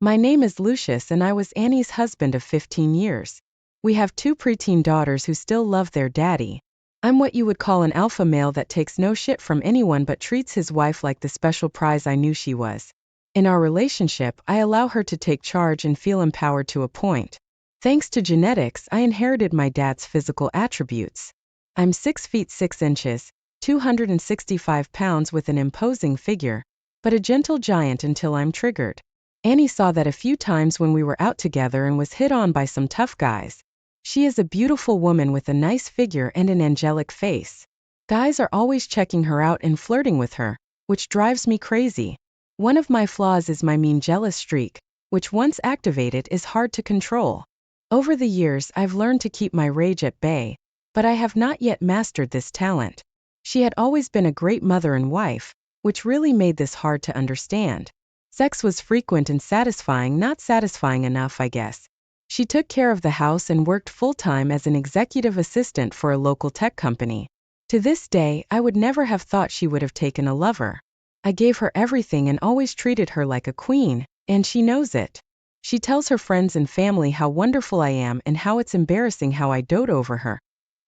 My name is Lucius and I was Annie's husband of 15 years. We have 2 preteen daughters who still love their daddy. I'm what you would call an alpha male that takes no shit from anyone but treats his wife like the special prize I knew she was. In our relationship, I allow her to take charge and feel empowered to a point. Thanks to genetics, I inherited my dad's physical attributes. I'm 6 feet 6 inches, 265 pounds with an imposing figure, but a gentle giant until I'm triggered. Annie saw that a few times when we were out together and was hit on by some tough guys. She is a beautiful woman with a nice figure and an angelic face. Guys are always checking her out and flirting with her, which drives me crazy. One of my flaws is my mean jealous streak, which once activated is hard to control. Over the years I've learned to keep my rage at bay, but I have not yet mastered this talent. She had always been a great mother and wife, which really made this hard to understand. Sex was frequent and satisfying, not satisfying enough, I guess. She took care of the house and worked full-time as an executive assistant for a local tech company. To this day, I would never have thought she would have taken a lover. I gave her everything and always treated her like a queen, and she knows it. She tells her friends and family how wonderful I am and how it's embarrassing how I dote over her.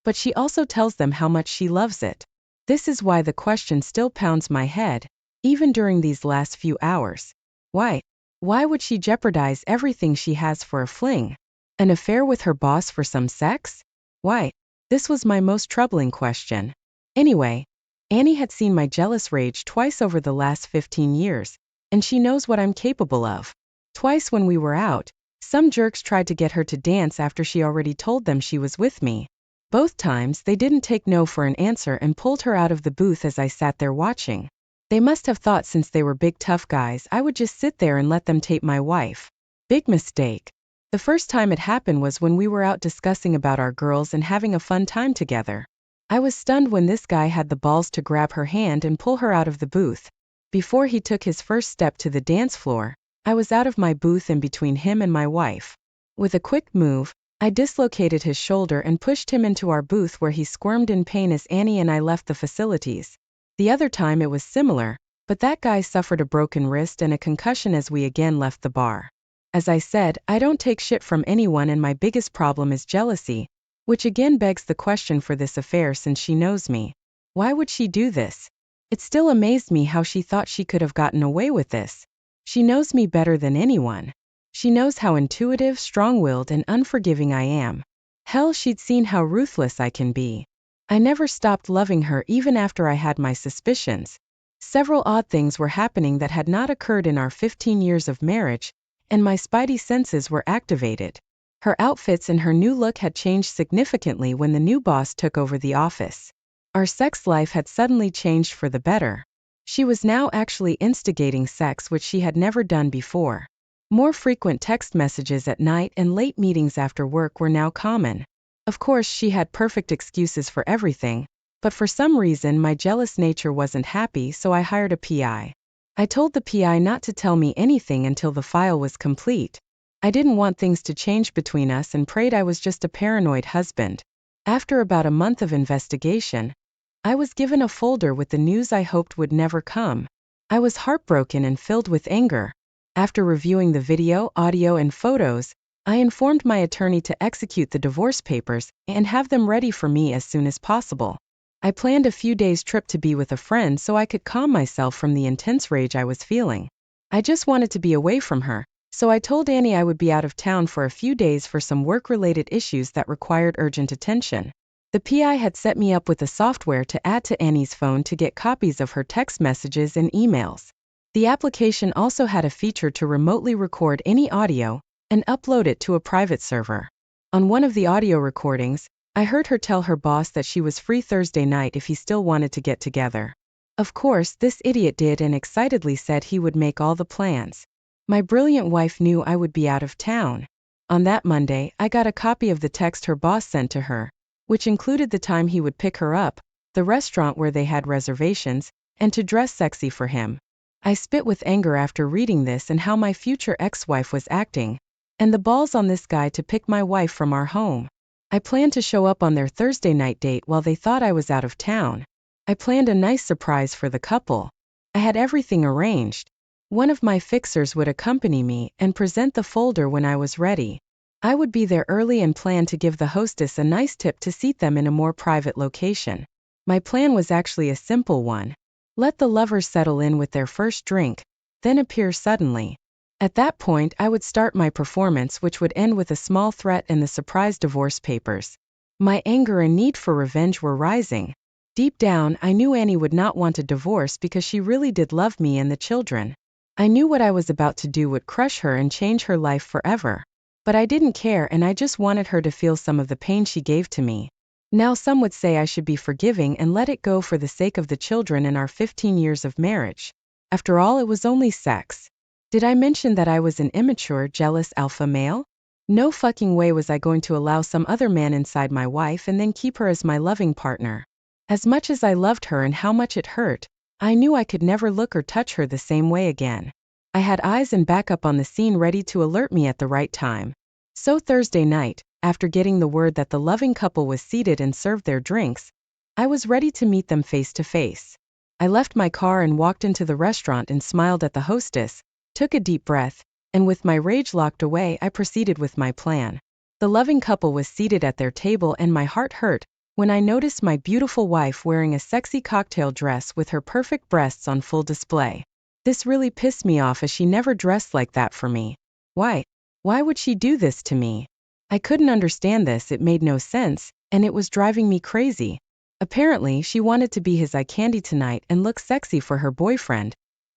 But she also tells them how much she loves it. This is why the question still pounds my head, even during these last few hours. Why? Why would she jeopardize everything she has for a fling? An affair with her boss for some sex? Why? This was my most troubling question. Anyway, Annie had seen my jealous rage twice over the last 15 years, and she knows what I'm capable of. Twice when we were out, some jerks tried to get her to dance after she already told them she was with me. Both times they didn't take no for an answer and pulled her out of the booth as I sat there watching. They must have thought since they were big tough guys I would just sit there and let them tape my wife. Big mistake. The first time it happened was when we were out discussing about our girls and having a fun time together. I was stunned when this guy had the balls to grab her hand and pull her out of the booth. Before he took his first step to the dance floor, I was out of my booth and between him and my wife. With a quick move, I dislocated his shoulder and pushed him into our booth where he squirmed in pain as Annie and I left the facilities. The other time it was similar, but that guy suffered a broken wrist and a concussion as we again left the bar. As I said, I don't take shit from anyone and my biggest problem is jealousy, which again begs the question for this affair since she knows me. Why would she do this? It still amazed me how she thought she could have gotten away with this. She knows me better than anyone. She knows how intuitive, strong-willed, and unforgiving I am. Hell, she'd seen how ruthless I can be. I never stopped loving her even after I had my suspicions. Several odd things were happening that had not occurred in our 15 years of marriage, and my spidey senses were activated. Her outfits and her new look had changed significantly when the new boss took over the office. Our sex life had suddenly changed for the better. She was now actually instigating sex, which she had never done before. More frequent text messages at night and late meetings after work were now common. Of course, she had perfect excuses for everything, but for some reason my jealous nature wasn't happy, so I hired a PI. I told the PI not to tell me anything until the file was complete. I didn't want things to change between us and prayed I was just a paranoid husband. After about a month of investigation, I was given a folder with the news I hoped would never come. I was heartbroken and filled with anger. After reviewing the video, audio, and photos, I informed my attorney to execute the divorce papers and have them ready for me as soon as possible. I planned a few days' trip to be with a friend so I could calm myself from the intense rage I was feeling. I just wanted to be away from her, so I told Annie I would be out of town for a few days for some work-related issues that required urgent attention. The PI had set me up with a software to add to Annie's phone to get copies of her text messages and emails. The application also had a feature to remotely record any audio and upload it to a private server. On one of the audio recordings, I heard her tell her boss that she was free Thursday night if he still wanted to get together. Of course, this idiot did and excitedly said he would make all the plans. My brilliant wife knew I would be out of town. On that Monday, I got a copy of the text her boss sent to her, which included the time he would pick her up, the restaurant where they had reservations, and to dress sexy for him. I spit with anger after reading this and how my future ex-wife was acting, and the balls on this guy to pick my wife from our home. I planned to show up on their Thursday night date while they thought I was out of town. I planned a nice surprise for the couple. I had everything arranged. One of my fixers would accompany me and present the folder when I was ready. I would be there early and plan to give the hostess a nice tip to seat them in a more private location. My plan was actually a simple one. Let the lovers settle in with their first drink, then appear suddenly. At that point, I would start my performance, which would end with a small threat and the surprise divorce papers. My anger and need for revenge were rising. Deep down, I knew Annie would not want a divorce because she really did love me and the children. I knew what I was about to do would crush her and change her life forever. But I didn't care, and I just wanted her to feel some of the pain she gave to me. Now some would say I should be forgiving and let it go for the sake of the children and our 15 years of marriage. After all, it was only sex. Did I mention that I was an immature, jealous alpha male? No fucking way was I going to allow some other man inside my wife and then keep her as my loving partner. As much as I loved her and how much it hurt, I knew I could never look or touch her the same way again. I had eyes and backup on the scene ready to alert me at the right time. So Thursday night, after getting the word that the loving couple was seated and served their drinks, I was ready to meet them face to face. I left my car and walked into the restaurant and smiled at the hostess, took a deep breath, and with my rage locked away, I proceeded with my plan. The loving couple was seated at their table and my heart hurt when I noticed my beautiful wife wearing a sexy cocktail dress with her perfect breasts on full display. This really pissed me off as she never dressed like that for me. Why? Why would she do this to me? I couldn't understand this, it made no sense, and it was driving me crazy. Apparently, she wanted to be his eye candy tonight and look sexy for her boyfriend,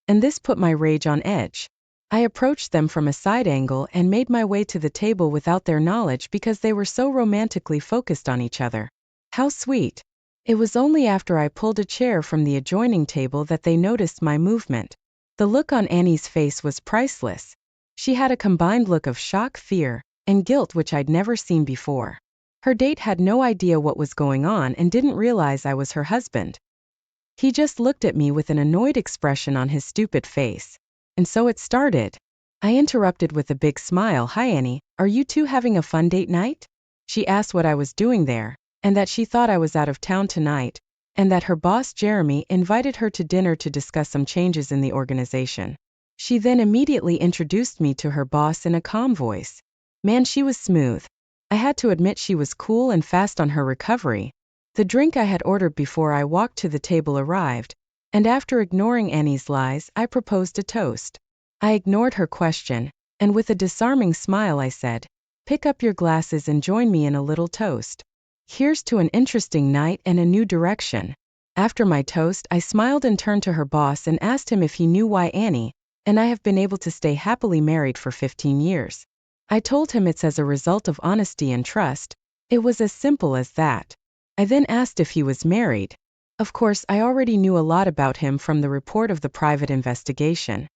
and this put my rage on edge. I approached them from a side angle and made my way to the table without their knowledge because they were so romantically focused on each other. How sweet. It was only after I pulled a chair from the adjoining table that they noticed my movement. The look on Annie's face was priceless. She had a combined look of shock, fear, and guilt which I'd never seen before. Her date had no idea what was going on and didn't realize I was her husband. He just looked at me with an annoyed expression on his stupid face. And so it started. I interrupted with a big smile. Hi Annie, are you two having a fun date night? She asked what I was doing there, and that she thought I was out of town tonight, and that her boss Jeremy invited her to dinner to discuss some changes in the organization. She then immediately introduced me to her boss in a calm voice. Man, she was smooth. I had to admit she was cool and fast on her recovery. The drink I had ordered before I walked to the table arrived, and after ignoring Annie's lies, I proposed a toast. I ignored her question, and with a disarming smile I said, "Pick up your glasses and join me in a little toast. Here's to an interesting night and a new direction." After my toast, I smiled and turned to her boss and asked him if he knew why Annie and I have been able to stay happily married for 15 years. I told him it's as a result of honesty and trust. It was as simple as that. I then asked if he was married. Of course, I already knew a lot about him from the report of the private investigation.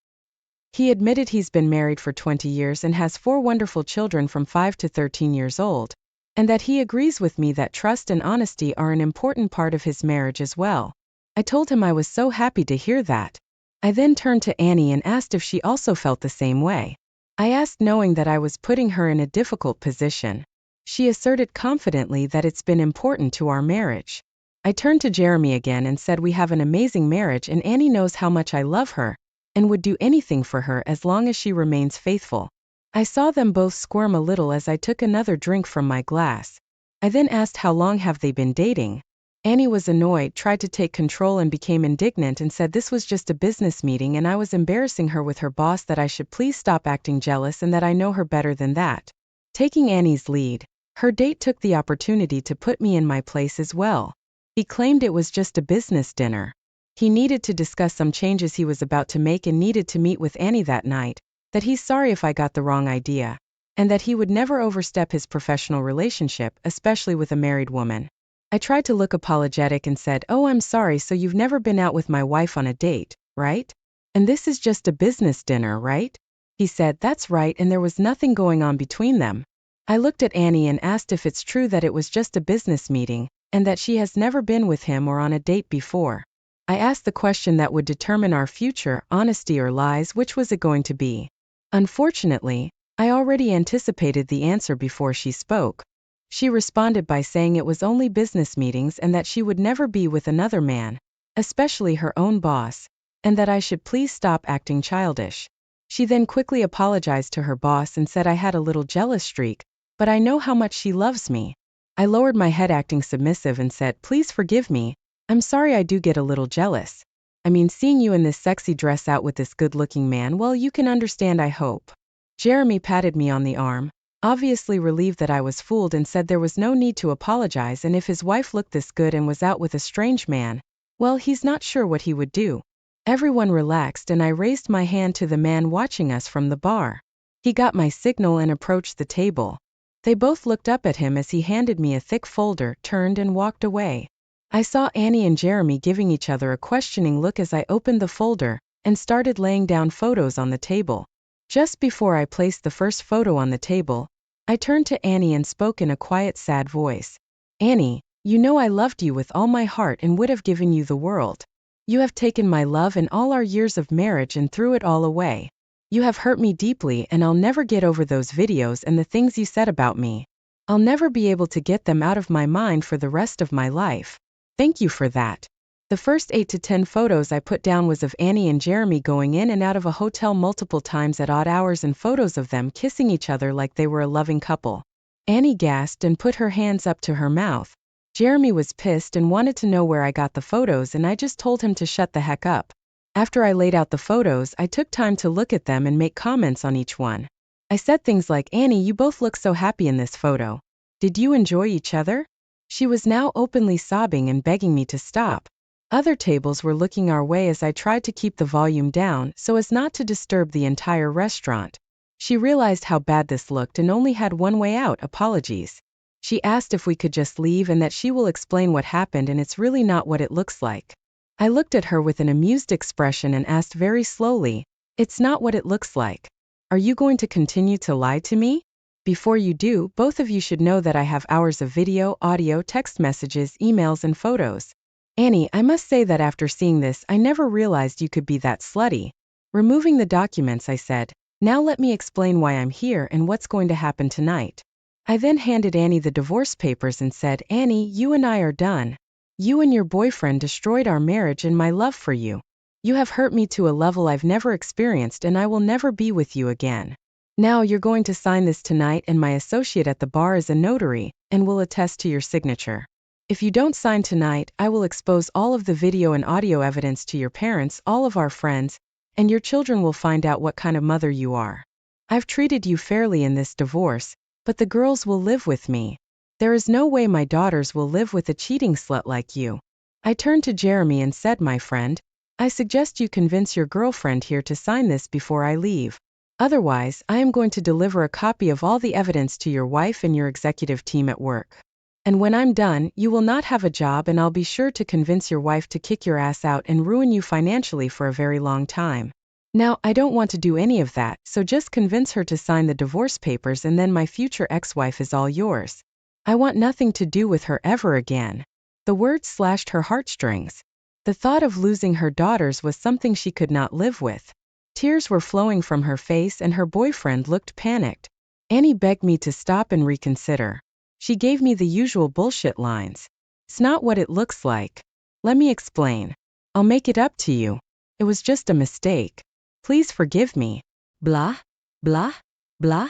He admitted he's been married for 20 years and has 4 wonderful children from 5 to 13 years old, and that he agrees with me that trust and honesty are an important part of his marriage as well. I told him I was so happy to hear that. I then turned to Annie and asked if she also felt the same way. I asked knowing that I was putting her in a difficult position. She asserted confidently that it's been important to our marriage. I turned to Jeremy again and said we have an amazing marriage and Annie knows how much I love her, and would do anything for her as long as she remains faithful. I saw them both squirm a little as I took another drink from my glass. I then asked how long have they been dating. Annie was annoyed, tried to take control and became indignant and said this was just a business meeting and I was embarrassing her with her boss, that I should please stop acting jealous and that I know her better than that. Taking Annie's lead, her date took the opportunity to put me in my place as well. He claimed it was just a business dinner. He needed to discuss some changes he was about to make and needed to meet with Annie that night, that he's sorry if I got the wrong idea, and that he would never overstep his professional relationship, especially with a married woman. I tried to look apologetic and said, "Oh, I'm sorry, so you've never been out with my wife on a date, right? And this is just a business dinner, right?" He said, "That's right, and there was nothing going on between them." I looked at Annie and asked if it's true that it was just a business meeting, and that she has never been with him or on a date before. I asked the question that would determine our future, honesty or lies, which was it going to be? Unfortunately, I already anticipated the answer before she spoke. She responded by saying it was only business meetings and that she would never be with another man, especially her own boss. and that I should please stop acting childish. She then quickly apologized to her boss and said I had a little jealous streak, but I know how much she loves me. I lowered my head acting submissive and said, please forgive me, I'm sorry I do get a little jealous. I mean, seeing you in this sexy dress out with this good-looking man, well, you can understand, I hope. Jeremy patted me on the arm, obviously relieved that I was fooled, and said there was no need to apologize, and if his wife looked this good and was out with a strange man, well, he's not sure what he would do. Everyone relaxed and I raised my hand to the man watching us from the bar. He got my signal and approached the table. They both looked up at him as he handed me a thick folder, turned and walked away. I saw Annie and Jeremy giving each other a questioning look as I opened the folder and started laying down photos on the table. Just before I placed the first photo on the table, I turned to Annie and spoke in a quiet, sad voice. Annie, you know I loved you with all my heart and would have given you the world. You have taken my love and all our years of marriage and threw it all away. You have hurt me deeply and I'll never get over those videos and the things you said about me. I'll never be able to get them out of my mind for the rest of my life. Thank you for that. The first 8 to 10 photos I put down was of Annie and Jeremy going in and out of a hotel multiple times at odd hours and photos of them kissing each other like they were a loving couple. Annie gasped and put her hands up to her mouth. Jeremy was pissed and wanted to know where I got the photos, and I just told him to shut the heck up. After I laid out the photos, I took time to look at them and make comments on each one. I said things like, Annie, you both look so happy in this photo. Did you enjoy each other? She was now openly sobbing and begging me to stop. Other tables were looking our way as I tried to keep the volume down so as not to disturb the entire restaurant. She realized how bad this looked and only had one way out: apologies. She asked if we could just leave and that she will explain what happened and it's really not what it looks like. I looked at her with an amused expression and asked very slowly, it's not what it looks like. Are you going to continue to lie to me? Before you do, both of you should know that I have hours of video, audio, text messages, emails, and photos. Annie, I must say that after seeing this, I never realized you could be that slutty. Removing the documents, I said, now let me explain why I'm here and what's going to happen tonight. I then handed Annie the divorce papers and said, Annie, you and I are done. You and your boyfriend destroyed our marriage and my love for you. You have hurt me to a level I've never experienced and I will never be with you again. Now you're going to sign this tonight and my associate at the bar is a notary and will attest to your signature. If you don't sign tonight, I will expose all of the video and audio evidence to your parents, all of our friends, and your children will find out what kind of mother you are. I've treated you fairly in this divorce, but the girls will live with me. There is no way my daughters will live with a cheating slut like you. I turned to Jeremy and said, my friend, I suggest you convince your girlfriend here to sign this before I leave. Otherwise, I am going to deliver a copy of all the evidence to your wife and your executive team at work. And when I'm done, you will not have a job and I'll be sure to convince your wife to kick your ass out and ruin you financially for a very long time. Now, I don't want to do any of that, so just convince her to sign the divorce papers and then my future ex-wife is all yours. I want nothing to do with her ever again. The words slashed her heartstrings. The thought of losing her daughters was something she could not live with. Tears were flowing from her face and her boyfriend looked panicked. Annie begged me to stop and reconsider. She gave me the usual bullshit lines. It's not what it looks like. Let me explain. I'll make it up to you. It was just a mistake. Please forgive me. Blah, blah, blah.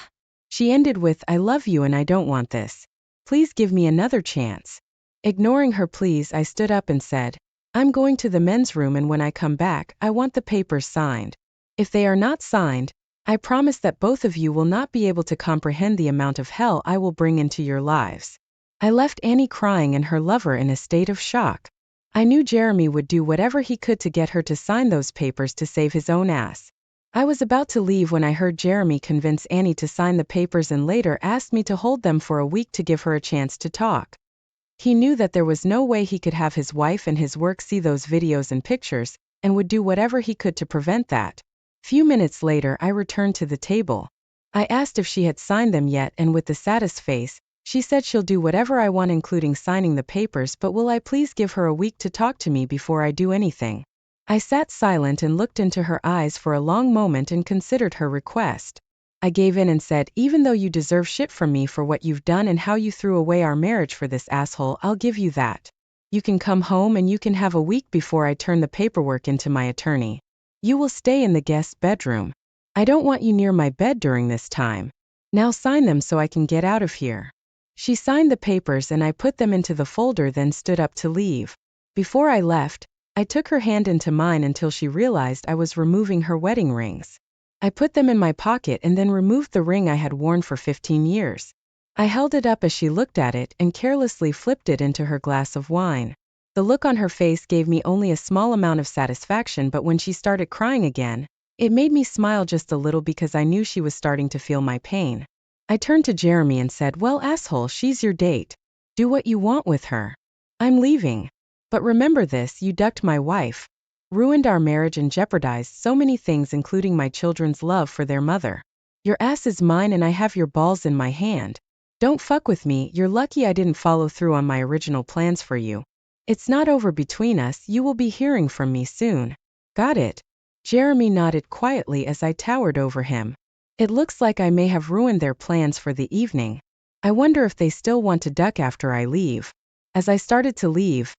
She ended with, I love you and I don't want this. Please give me another chance. Ignoring her pleas, I stood up and said, I'm going to the men's room and when I come back, I want the papers signed. If they are not signed, I promise that both of you will not be able to comprehend the amount of hell I will bring into your lives. I left Annie crying and her lover in a state of shock. I knew Jeremy would do whatever he could to get her to sign those papers to save his own ass. I was about to leave when I heard Jeremy convince Annie to sign the papers and later asked me to hold them for a week to give her a chance to talk. He knew that there was no way he could have his wife and his work see those videos and pictures, and would do whatever he could to prevent that. Few minutes later, I returned to the table. I asked if she had signed them yet, and with the saddest face, she said she'll do whatever I want including signing the papers, but will I please give her a week to talk to me before I do anything. I sat silent and looked into her eyes for a long moment and considered her request. I gave in and said, even though you deserve shit from me for what you've done and how you threw away our marriage for this asshole, I'll give you that. You can come home and you can have a week before I turn the paperwork into my attorney. You will stay in the guest bedroom. I don't want you near my bed during this time. Now sign them so I can get out of here." She signed the papers and I put them into the folder, then stood up to leave. Before I left, I took her hand into mine until she realized I was removing her wedding rings. I put them in my pocket and then removed the ring I had worn for 15 years. I held it up as she looked at it and carelessly flipped it into her glass of wine. The look on her face gave me only a small amount of satisfaction, but when she started crying again, it made me smile just a little because I knew she was starting to feel my pain. I turned to Jeremy and said, "Well, asshole, she's your date. Do what you want with her. I'm leaving. But remember this, you ducked my wife, ruined our marriage and jeopardized so many things including my children's love for their mother. Your ass is mine and I have your balls in my hand. Don't fuck with me, you're lucky I didn't follow through on my original plans for you. It's not over between us, you will be hearing from me soon. Got it?" Jeremy nodded quietly as I towered over him. It looks like I may have ruined their plans for the evening. I wonder if they still want to duck after I leave. As I started to leave,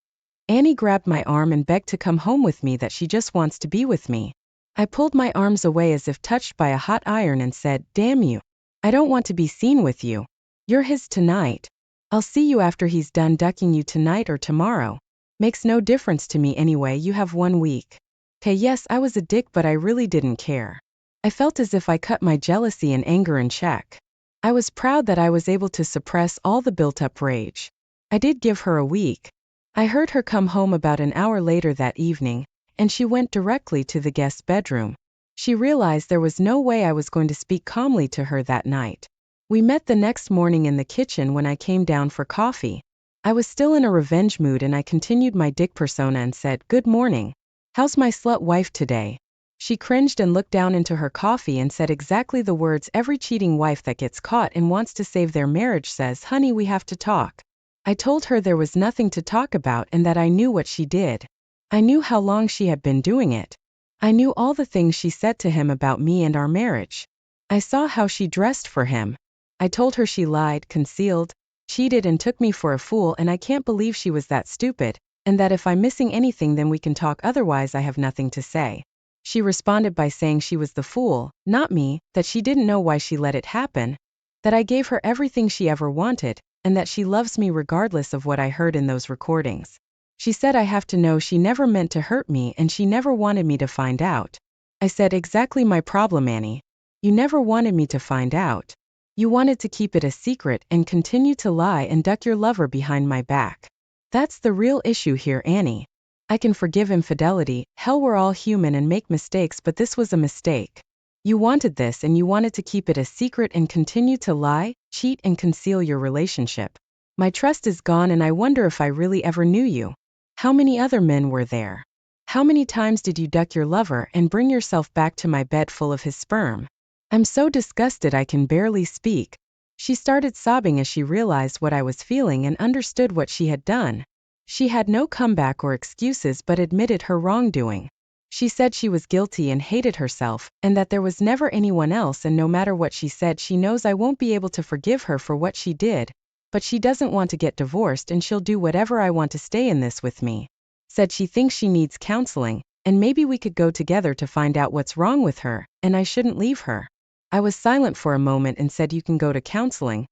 Annie grabbed my arm and begged to come home with me, that she just wants to be with me. I pulled my arms away as if touched by a hot iron and said, "Damn you. I don't want to be seen with you. You're his tonight. I'll see you after he's done ducking you tonight or tomorrow. Makes no difference to me anyway, you have 1 week." Okay, yes, I was a dick, but I really didn't care. I felt as if I cut my jealousy and anger in check. I was proud that I was able to suppress all the built-up rage. I did give her a week. I heard her come home about an hour later that evening, and she went directly to the guest bedroom. She realized there was no way I was going to speak calmly to her that night. We met the next morning in the kitchen when I came down for coffee. I was still in a revenge mood and I continued my dick persona and said, "Good morning. How's my slut wife today?" She cringed and looked down into her coffee and said exactly the words every cheating wife that gets caught and wants to save their marriage says, "Honey, we have to talk." I told her there was nothing to talk about and that I knew what she did. I knew how long she had been doing it. I knew all the things she said to him about me and our marriage. I saw how she dressed for him. I told her she lied, concealed, cheated and took me for a fool, and I can't believe she was that stupid, and that if I'm missing anything then we can talk, otherwise I have nothing to say. She responded by saying she was the fool, not me, that she didn't know why she let it happen, that I gave her everything she ever wanted, and that she loves me regardless of what I heard in those recordings. She said I have to know she never meant to hurt me and she never wanted me to find out. I said, "Exactly my problem, Annie. You never wanted me to find out. You wanted to keep it a secret and continue to lie and duck your lover behind my back. That's the real issue here, Annie. I can forgive infidelity, hell, we're all human and make mistakes, but this was a mistake. You wanted this and you wanted to keep it a secret and continue to lie, cheat and conceal your relationship. My trust is gone and I wonder if I really ever knew you. How many other men were there? How many times did you duck your lover and bring yourself back to my bed full of his sperm? I'm so disgusted I can barely speak." She started sobbing as she realized what I was feeling and understood what she had done. She had no comeback or excuses but admitted her wrongdoing. She said she was guilty and hated herself, and that there was never anyone else, and no matter what she said, she knows I won't be able to forgive her for what she did, but she doesn't want to get divorced and she'll do whatever I want to stay in this with me. Said she thinks she needs counseling, and maybe we could go together to find out what's wrong with her, and I shouldn't leave her. I was silent for a moment and said, "You can go to counseling.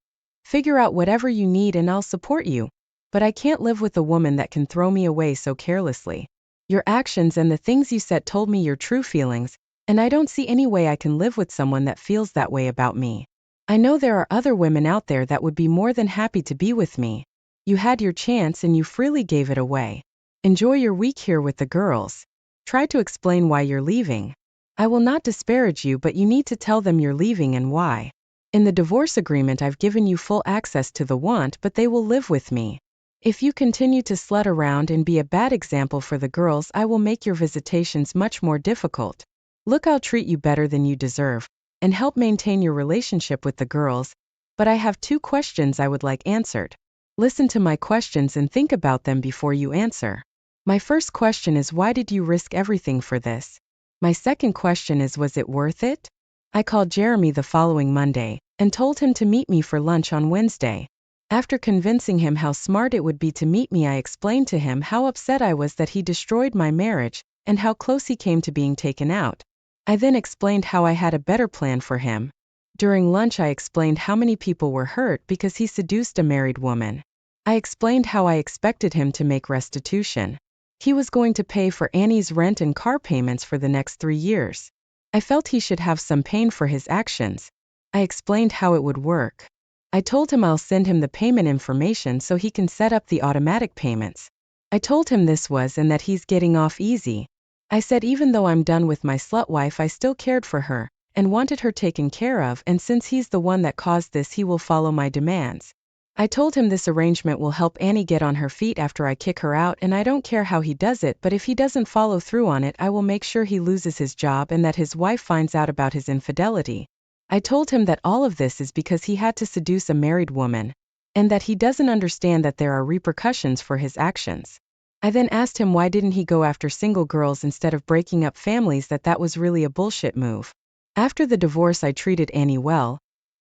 Figure out whatever you need and I'll support you. But I can't live with a woman that can throw me away so carelessly. Your actions and the things you said told me your true feelings, and I don't see any way I can live with someone that feels that way about me. I know there are other women out there that would be more than happy to be with me. You had your chance and you freely gave it away. Enjoy your week here with the girls. Try to explain why you're leaving. I will not disparage you, but you need to tell them you're leaving and why. In the divorce agreement I've given you full access to the want, but they will live with me. If you continue to slut around and be a bad example for the girls, I will make your visitations much more difficult. Look, I'll treat you better than you deserve, and help maintain your relationship with the girls, but I have 2 questions I would like answered. Listen to my questions and think about them before you answer. My first question is, why did you risk everything for this? My second question is, was it worth it? I called Jeremy the following Monday and told him to meet me for lunch on Wednesday. After convincing him how smart it would be to meet me, I explained to him how upset I was that he destroyed my marriage, and how close he came to being taken out. I then explained how I had a better plan for him. During lunch, I explained how many people were hurt because he seduced a married woman. I explained how I expected him to make restitution. He was going to pay for Annie's rent and car payments for the next 3 years. I felt he should have some pain for his actions. I explained how it would work. I told him I'll send him the payment information so he can set up the automatic payments. I told him this was and that he's getting off easy. I said even though I'm done with my slut wife, I still cared for her and wanted her taken care of, and since he's the one that caused this, he will follow my demands. I told him this arrangement will help Annie get on her feet after I kick her out, and I don't care how he does it, but if he doesn't follow through on it, I will make sure he loses his job and that his wife finds out about his infidelity. I told him that all of this is because he had to seduce a married woman, and that he doesn't understand that there are repercussions for his actions. I then asked him why didn't he go after single girls instead of breaking up families, that was really a bullshit move. After the divorce, I treated Annie well,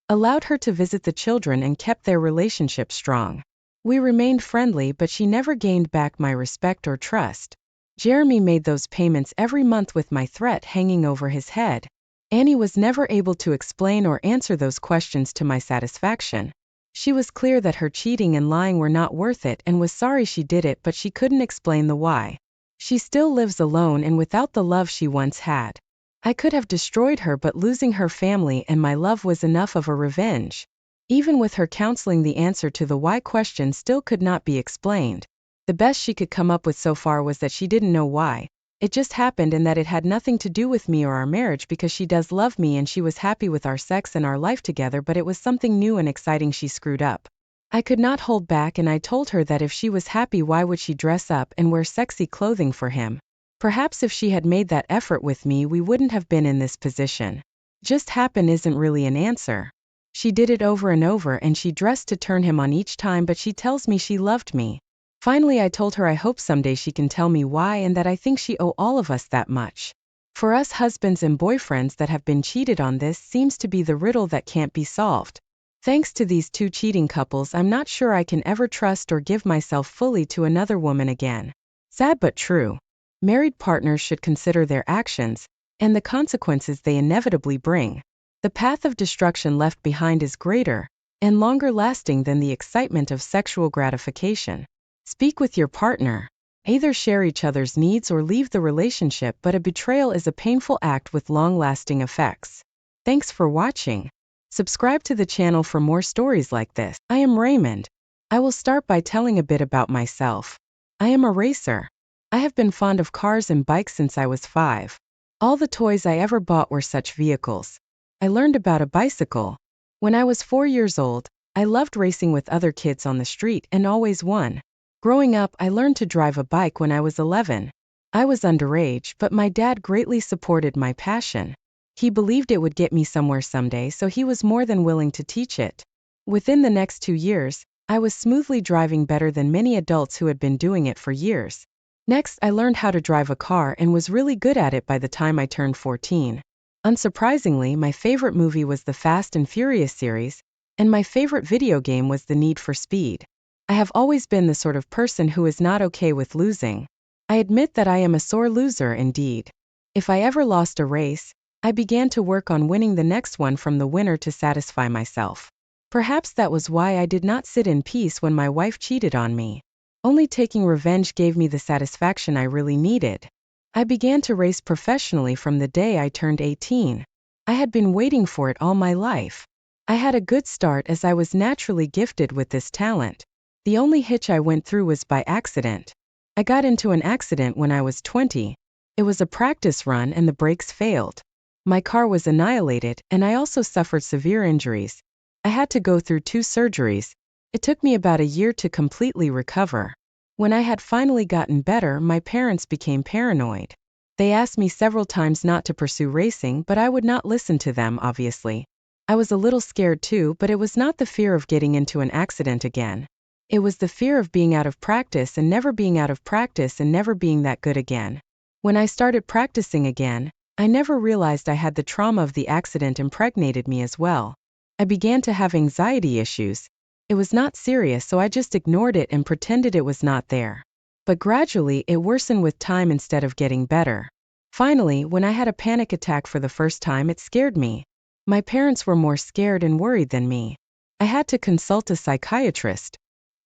allowed her to visit the children, and kept their relationship strong. We remained friendly, but she never gained back my respect or trust. Jeremy made those payments every month with my threat hanging over his head. Annie was never able to explain or answer those questions to my satisfaction. She was clear that her cheating and lying were not worth it and was sorry she did it, but she couldn't explain the why. She still lives alone and without the love she once had. I could have destroyed her, but losing her family and my love was enough of a revenge. Even with her counseling, the answer to the why question still could not be explained. The best she could come up with so far was that she didn't know why. It just happened and that it had nothing to do with me or our marriage because she does love me and she was happy with our sex and our life together, but it was something new and exciting she screwed up. I could not hold back and I told her that if she was happy, why would she dress up and wear sexy clothing for him? Perhaps if she had made that effort with me, we wouldn't have been in this position. Just happen isn't really an answer. She did it over and over and she dressed to turn him on each time, but she tells me she loved me. Finally, I told her I hope someday she can tell me why and that I think she owe all of us that much. For us husbands and boyfriends that have been cheated on, this seems to be the riddle that can't be solved. Thanks to these two cheating couples, I'm not sure I can ever trust or give myself fully to another woman again. Sad but true. Married partners should consider their actions and the consequences they inevitably bring. The path of destruction left behind is greater and longer lasting than the excitement of sexual gratification. Speak with your partner. Either share each other's needs or leave the relationship, but a betrayal is a painful act with long-lasting effects. Thanks for watching. Subscribe to the channel for more stories like this. I am Raymond. I will start by telling a bit about myself. I am a racer. I have been fond of cars and bikes since I was 5. All the toys I ever bought were such vehicles. I learned about a bicycle when I was 4 years old. I loved racing with other kids on the street and always won. Growing up, I learned to drive a bike when I was 11. I was underage, but my dad greatly supported my passion. He believed it would get me somewhere someday, so he was more than willing to teach it. Within the next 2 years, I was smoothly driving better than many adults who had been doing it for years. Next, I learned how to drive a car and was really good at it by the time I turned 14. Unsurprisingly, my favorite movie was the Fast and Furious series, and my favorite video game was the Need for Speed. I have always been the sort of person who is not okay with losing. I admit that I am a sore loser indeed. If I ever lost a race, I began to work on winning the next one from the winner to satisfy myself. Perhaps that was why I did not sit in peace when my wife cheated on me. Only taking revenge gave me the satisfaction I really needed. I began to race professionally from the day I turned 18. I had been waiting for it all my life. I had a good start as I was naturally gifted with this talent. The only hitch I went through was by accident. I got into an accident when I was 20. It was a practice run and the brakes failed. My car was annihilated and I also suffered severe injuries. I had to go through 2 surgeries. It took me about a year to completely recover. When I had finally gotten better, my parents became paranoid. They asked me several times not to pursue racing, but I would not listen to them, obviously. I was a little scared too, but it was not the fear of getting into an accident again. It was the fear of being out of practice and never being out of practice and never being that good again. When I started practicing again, I never realized I had the trauma of the accident impregnated me as well. I began to have anxiety issues. It was not serious, so I just ignored it and pretended it was not there. But gradually, it worsened with time instead of getting better. Finally, when I had a panic attack for the first time, it scared me. My parents were more scared and worried than me. I had to consult a psychiatrist.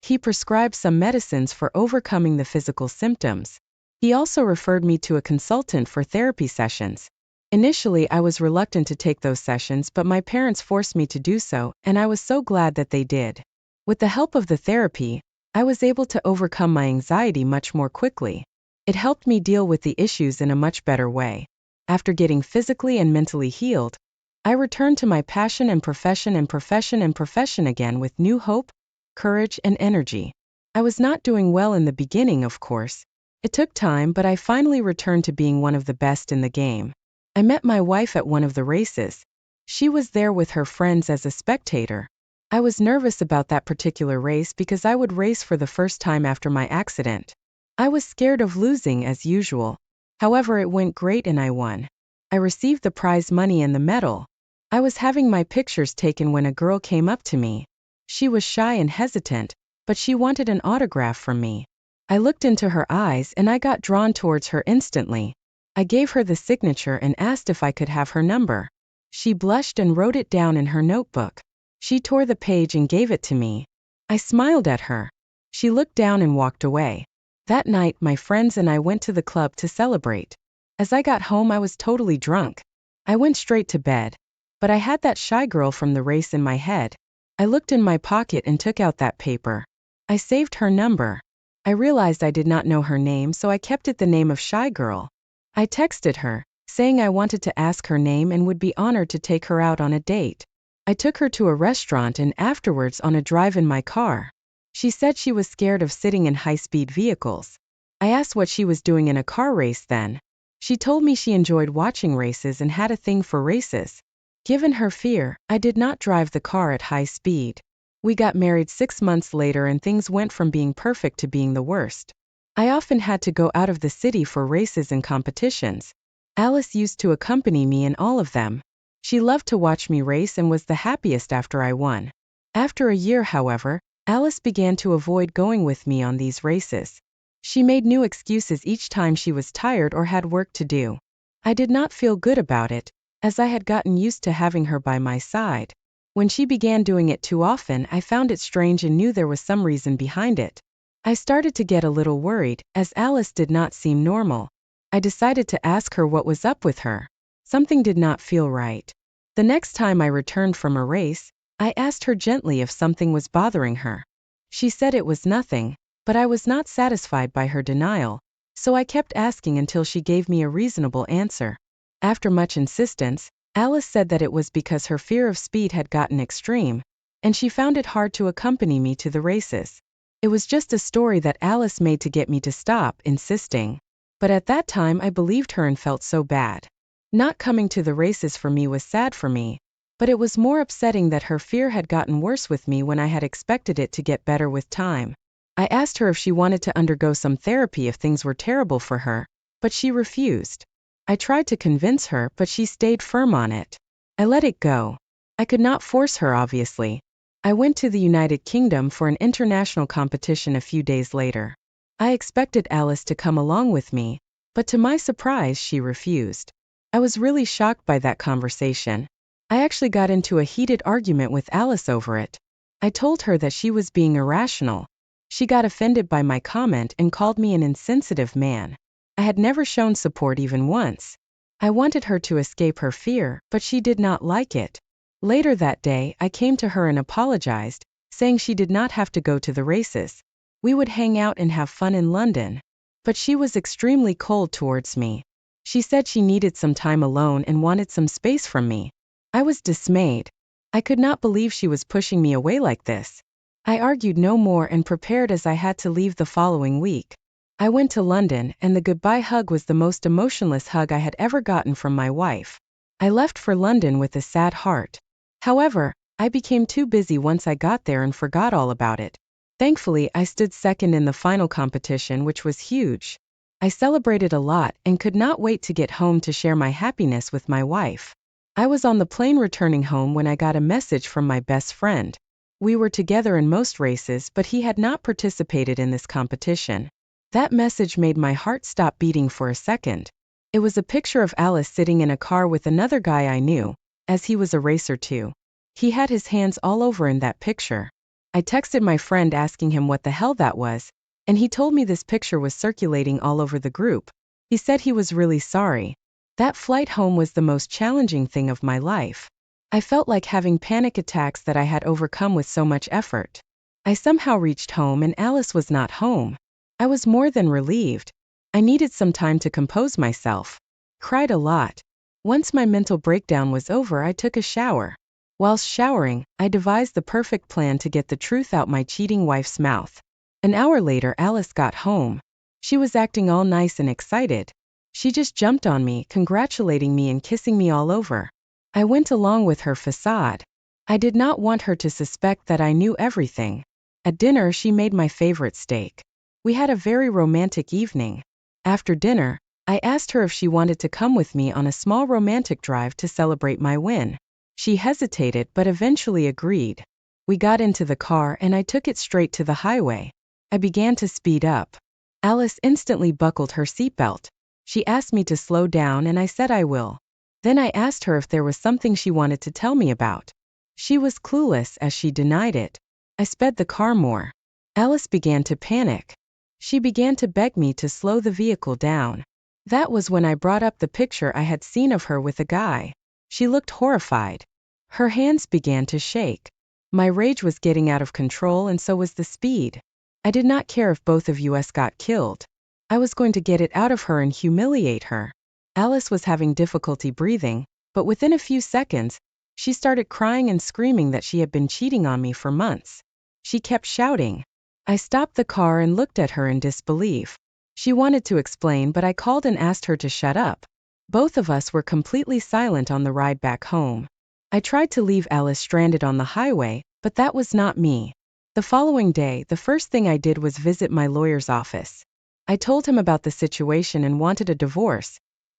He prescribed some medicines for overcoming the physical symptoms. He also referred me to a consultant for therapy sessions. Initially, I was reluctant to take those sessions, but my parents forced me to do so, and I was so glad that they did. With the help of the therapy, I was able to overcome my anxiety much more quickly. It helped me deal with the issues in a much better way. After getting physically and mentally healed, I returned to my passion and profession again with new hope, courage, and energy. I was not doing well in the beginning, of course. It took time, but I finally returned to being one of the best in the game. I met my wife at one of the races. She was there with her friends as a spectator. I was nervous about that particular race because I would race for the first time after my accident. I was scared of losing as usual. However, it went great and I won. I received the prize money and the medal. I was having my pictures taken when a girl came up to me. She was shy and hesitant, but she wanted an autograph from me. I looked into her eyes and I got drawn towards her instantly. I gave her the signature and asked if I could have her number. She blushed and wrote it down in her notebook. She tore the page and gave it to me. I smiled at her. She looked down and walked away. That night, my friends and I went to the club to celebrate. As I got home, I was totally drunk. I went straight to bed. But I had that shy girl from the race in my head. I looked in my pocket and took out that paper. I saved her number. I realized I did not know her name, so I kept it the name of Shy Girl. I texted her, saying I wanted to ask her name and would be honored to take her out on a date. I took her to a restaurant and afterwards on a drive in my car. She said she was scared of sitting in high-speed vehicles. I asked what she was doing in a car race then. She told me she enjoyed watching races and had a thing for races. Given her fear, I did not drive the car at high speed. We got married 6 months later and things went from being perfect to being the worst. I often had to go out of the city for races and competitions. Alice used to accompany me in all of them. She loved to watch me race and was the happiest after I won. After a year, however, Alice began to avoid going with me on these races. She made new excuses each time she was tired or had work to do. I did not feel good about it, as I had gotten used to having her by my side. When she began doing it too often, I found it strange and knew there was some reason behind it. I started to get a little worried, as Alice did not seem normal. I decided to ask her what was up with her. Something did not feel right. The next time I returned from a race, I asked her gently if something was bothering her. She said it was nothing, but I was not satisfied by her denial, so I kept asking until she gave me a reasonable answer. After much insistence, Alice said that it was because her fear of speed had gotten extreme, and she found it hard to accompany me to the races. It was just a story that Alice made to get me to stop insisting. But at that time I believed her and felt so bad. Not coming to the races for me was sad for me, but it was more upsetting that her fear had gotten worse with me when I had expected it to get better with time. I asked her if she wanted to undergo some therapy if things were terrible for her, but she refused. I tried to convince her, but she stayed firm on it. I let it go. I could not force her, obviously. I went to the United Kingdom for an international competition a few days later. I expected Alice to come along with me, but to my surprise, she refused. I was really shocked by that conversation. I actually got into a heated argument with Alice over it. I told her that she was being irrational. She got offended by my comment and called me an insensitive man. I had never shown support even once. I wanted her to escape her fear, but she did not like it. Later that day, I came to her and apologized, saying she did not have to go to the races. We would hang out and have fun in London. But she was extremely cold towards me. She said she needed some time alone and wanted some space from me. I was dismayed. I could not believe she was pushing me away like this. I argued no more and prepared as I had to leave the following week. I went to London, and the goodbye hug was the most emotionless hug I had ever gotten from my wife. I left for London with a sad heart. However, I became too busy once I got there and forgot all about it. Thankfully, I stood second in the final competition, which was huge. I celebrated a lot and could not wait to get home to share my happiness with my wife. I was on the plane returning home when I got a message from my best friend. We were together in most races, but he had not participated in this competition. That message made my heart stop beating for a second. It was a picture of Alice sitting in a car with another guy I knew, as he was a racer too. He had his hands all over in that picture. I texted my friend asking him what the hell that was, and he told me this picture was circulating all over the group. He said he was really sorry. That flight home was the most challenging thing of my life. I felt like having panic attacks that I had overcome with so much effort. I somehow reached home and Alice was not home. I was more than relieved. I needed some time to compose myself. Cried a lot. Once my mental breakdown was over, I took a shower. Whilst showering, I devised the perfect plan to get the truth out my cheating wife's mouth. An hour later, Alice got home. She was acting all nice and excited. She just jumped on me, congratulating me and kissing me all over. I went along with her facade. I did not want her to suspect that I knew everything. At dinner, she made my favorite steak. We had a very romantic evening. After dinner, I asked her if she wanted to come with me on a small romantic drive to celebrate my win. She hesitated but eventually agreed. We got into the car and I took it straight to the highway. I began to speed up. Alice instantly buckled her seatbelt. She asked me to slow down and I said I will. Then I asked her if there was something she wanted to tell me about. She was clueless as she denied it. I sped the car more. Alice began to panic. She began to beg me to slow the vehicle down. That was when I brought up the picture I had seen of her with a guy. She looked horrified. Her hands began to shake. My rage was getting out of control and so was the speed. I did not care if both of us got killed. I was going to get it out of her and humiliate her. Alice was having difficulty breathing, but within a few seconds, she started crying and screaming that she had been cheating on me for months. She kept shouting. I stopped the car and looked at her in disbelief. She wanted to explain, but I called and asked her to shut up. Both of us were completely silent on the ride back home. I tried to leave Alice stranded on the highway, but that was not me. The following day, the first thing I did was visit my lawyer's office. I told him about the situation and wanted a divorce,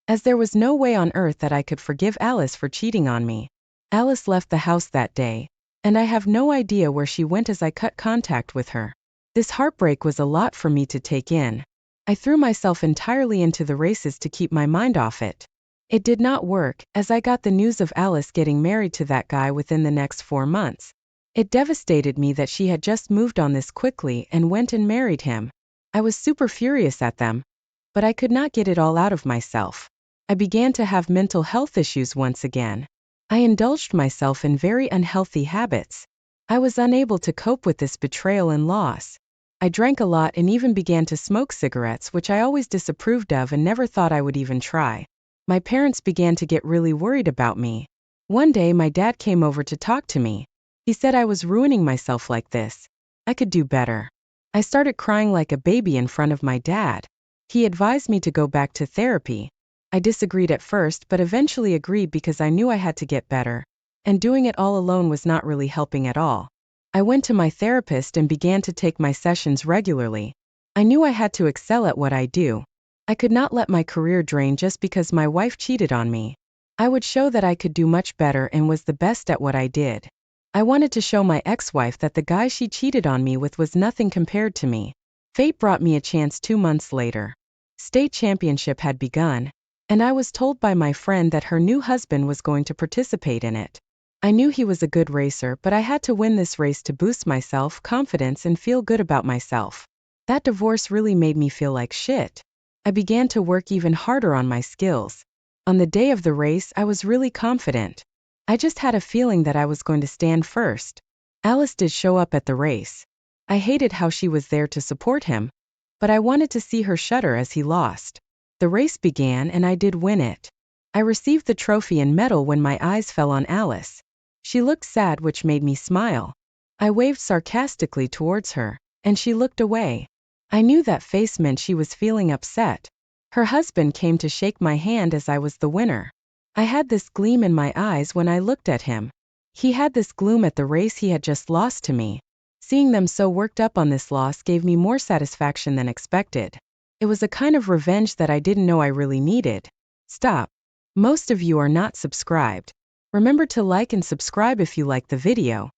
as there was no way on earth that I could forgive Alice for cheating on me. Alice left the house that day, and I have no idea where she went as I cut contact with her. This heartbreak was a lot for me to take in. I threw myself entirely into the races to keep my mind off it. It did not work, as I got the news of Alice getting married to that guy within the next 4 months. It devastated me that she had just moved on this quickly and went and married him. I was super furious at them, but I could not get it all out of myself. I began to have mental health issues once again. I indulged myself in very unhealthy habits. I was unable to cope with this betrayal and loss. I drank a lot and even began to smoke cigarettes, which I always disapproved of and never thought I would even try. My parents began to get really worried about me. One day my dad came over to talk to me. He said I was ruining myself like this. I could do better. I started crying like a baby in front of my dad. He advised me to go back to therapy. I disagreed at first but eventually agreed because I knew I had to get better. And doing it all alone was not really helping at all. I went to my therapist and began to take my sessions regularly. I knew I had to excel at what I do. I could not let my career drain just because my wife cheated on me. I would show that I could do much better and was the best at what I did. I wanted to show my ex-wife that the guy she cheated on me with was nothing compared to me. Fate brought me a chance 2 months later. State championship had begun, and I was told by my friend that her new husband was going to participate in it. I knew he was a good racer, but I had to win this race to boost my self-confidence and feel good about myself. That divorce really made me feel like shit. I began to work even harder on my skills. On the day of the race, I was really confident. I just had a feeling that I was going to stand first. Alice did show up at the race. I hated how she was there to support him, but I wanted to see her shudder as he lost. The race began and I did win it. I received the trophy and medal when my eyes fell on Alice. She looked sad, which made me smile. I waved sarcastically towards her, and she looked away. I knew that face meant she was feeling upset. Her husband came to shake my hand as I was the winner. I had this gleam in my eyes when I looked at him. He had this gloom at the race he had just lost to me. Seeing them so worked up on this loss gave me more satisfaction than expected. It was a kind of revenge that I didn't know I really needed. Stop. Most of you are not subscribed. Remember to like and subscribe if you like the video.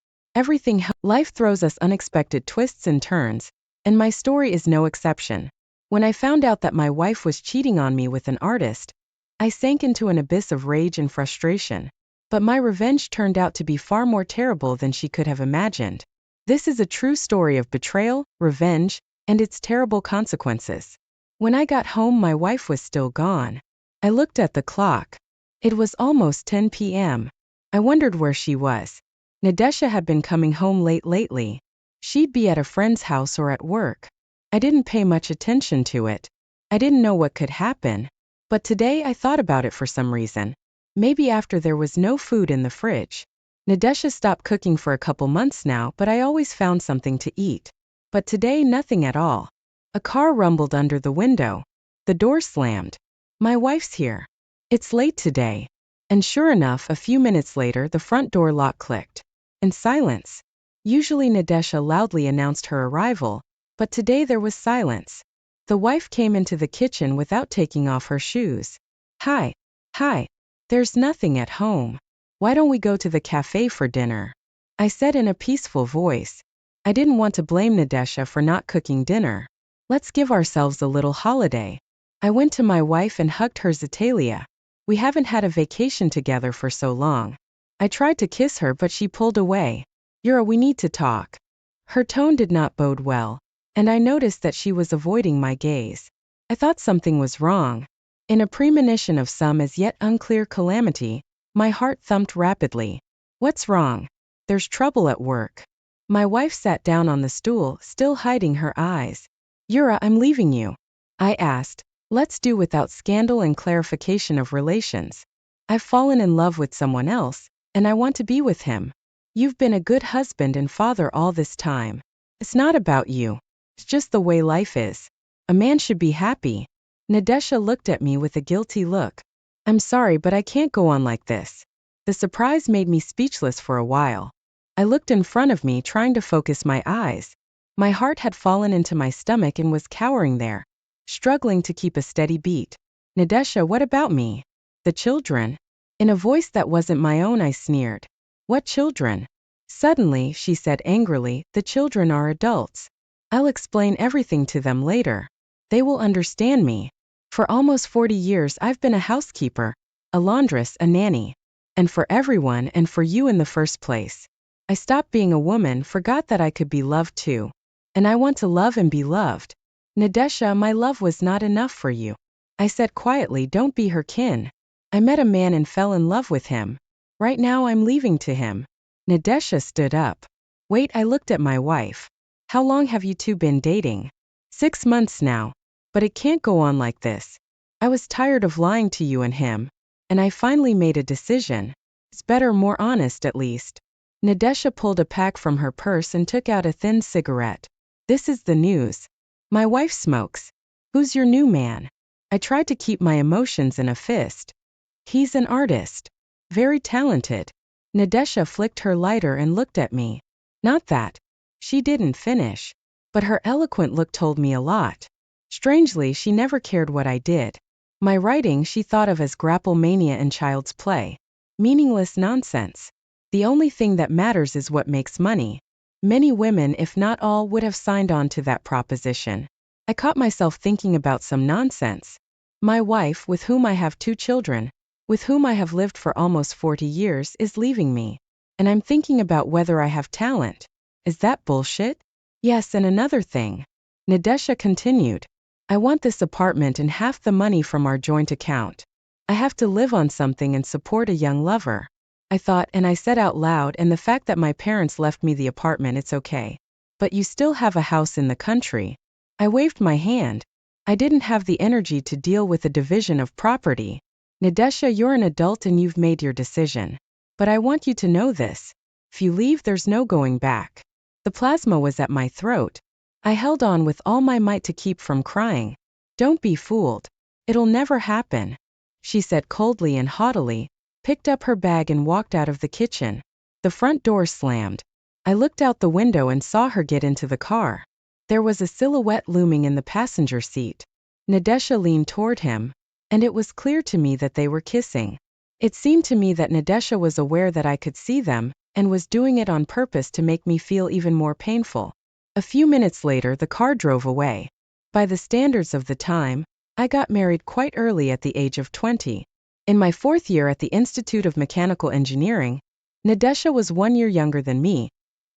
Life throws us unexpected twists and turns, and my story is no exception. When I found out that my wife was cheating on me with an artist, I sank into an abyss of rage and frustration. But my revenge turned out to be far more terrible than she could have imagined. This is a true story of betrayal, revenge, and its terrible consequences. When I got home, my wife was still gone. I looked at the clock. It was almost 10 p.m. I wondered where she was. Nadesha had been coming home late lately. She'd be at a friend's house or at work. I didn't pay much attention to it. I didn't know what could happen. But today I thought about it for some reason. Maybe after there was no food in the fridge. Nadesha stopped cooking for a couple months now, but I always found something to eat. But today, nothing at all. A car rumbled under the window. The door slammed. My wife's here. It's late today. And sure enough, a few minutes later, the front door lock clicked. In silence. Usually Nadesha loudly announced her arrival, but today there was silence. The wife came into the kitchen without taking off her shoes. Hi. There's nothing at home. Why don't we go to the cafe for dinner? I said in a peaceful voice. I didn't want to blame Nadesha for not cooking dinner. Let's give ourselves a little holiday. I went to my wife and hugged her. Zatalia. We haven't had a vacation together for so long. I tried to kiss her, but she pulled away. Yura, we need to talk. Her tone did not bode well, and I noticed that she was avoiding my gaze. I thought something was wrong. In a premonition of some as yet unclear calamity, my heart thumped rapidly. What's wrong? There's trouble at work. My wife sat down on the stool, still hiding her eyes. Yura, I'm leaving you. I asked. Let's do without scandal and clarification of relations. I've fallen in love with someone else, and I want to be with him. You've been a good husband and father all this time. It's not about you. It's just the way life is. A man should be happy. Nadesha looked at me with a guilty look. I'm sorry, but I can't go on like this. The surprise made me speechless for a while. I looked in front of me, trying to focus my eyes. My heart had fallen into my stomach and was cowering there, struggling to keep a steady beat. Nadesha, what about me? The children? In a voice that wasn't my own, I sneered. What children? Suddenly, she said angrily, the children are adults. I'll explain everything to them later. They will understand me. For almost 40 years I've been a housekeeper, a laundress, a nanny. And for everyone, and for you in the first place. I stopped being a woman, forgot that I could be loved too. And I want to love and be loved. Nadesha, my love was not enough for you. I said quietly, don't be her kin. I met a man and fell in love with him. Right now I'm leaving to him. Nadesha stood up. Wait, I looked at my wife. How long have you two been dating? 6 months now. But it can't go on like this. I was tired of lying to you and him. And I finally made a decision. It's better, more honest at least. Nadesha pulled a pack from her purse and took out a thin cigarette. This is the news. My wife smokes. Who's your new man? I tried to keep my emotions in a fist. He's an artist. Very talented. Nadesha flicked her lighter and looked at me. Not that. She didn't finish. But her eloquent look told me a lot. Strangely, she never cared what I did. My writing she thought of as grapple mania and child's play. Meaningless nonsense. The only thing that matters is what makes money. Many women, if not all, would have signed on to that proposition. I caught myself thinking about some nonsense. My wife, with whom I have 2 children, with whom I have lived for almost 40 years, is leaving me. And I'm thinking about whether I have talent. Is that bullshit? Yes, and another thing. Nadesha continued. I want this apartment and half the money from our joint account. I have to live on something and support a young lover. I thought, and I said out loud, and the fact that my parents left me the apartment, it's okay. But you still have a house in the country. I waved my hand. I didn't have the energy to deal with a division of property. Nadesha, you're an adult and you've made your decision. But I want you to know this. If you leave, there's no going back. The plasma was at my throat. I held on with all my might to keep from crying. Don't be fooled. It'll never happen. She said coldly and haughtily, picked up her bag and walked out of the kitchen. The front door slammed. I looked out the window and saw her get into the car. There was a silhouette looming in the passenger seat. Nadesha leaned toward him, and it was clear to me that they were kissing. It seemed to me that Nadesha was aware that I could see them, and was doing it on purpose to make me feel even more painful. A few minutes later, the car drove away. By the standards of the time, I got married quite early at the age of 20. In my 4th year at the Institute of Mechanical Engineering, Nadesha was 1 year younger than me,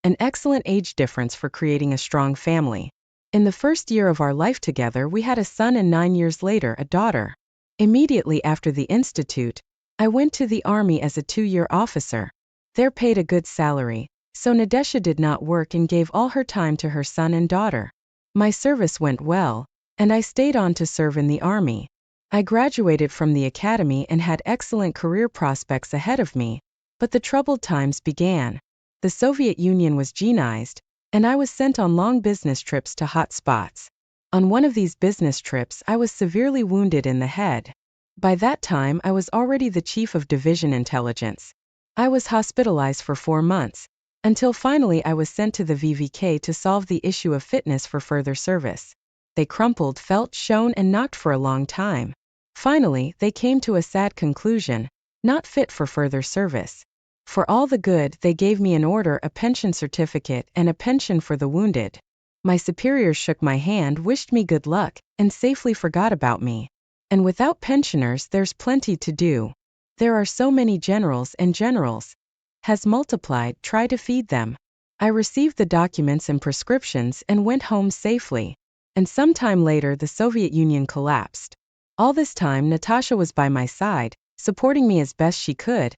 an excellent age difference for creating a strong family. In the first year of our life together, we had a son, and 9 years later, a daughter. Immediately after the institute, I went to the army as a 2-year officer. There paid a good salary, so Nadesha did not work and gave all her time to her son and daughter. My service went well, and I stayed on to serve in the army. I graduated from the academy and had excellent career prospects ahead of me, but the troubled times began. The Soviet Union was Genized, and I was sent on long business trips to hot spots. On one of these business trips, I was severely wounded in the head. By that time, I was already the chief of division intelligence. I was hospitalized for 4 months, until finally I was sent to the VVK to solve the issue of fitness for further service. They crumpled, felt, shone, and knocked for a long time. Finally, they came to a sad conclusion: not fit for further service. For all the good, they gave me an order, a pension certificate, and a pension for the wounded. My superiors shook my hand, wished me good luck, and safely forgot about me. And without pensioners, there's plenty to do. There are so many generals, and generals has multiplied. Try to feed them. I received the documents and prescriptions and went home safely. And some time later, the Soviet Union collapsed. All this time, Natasha was by my side, supporting me as best she could,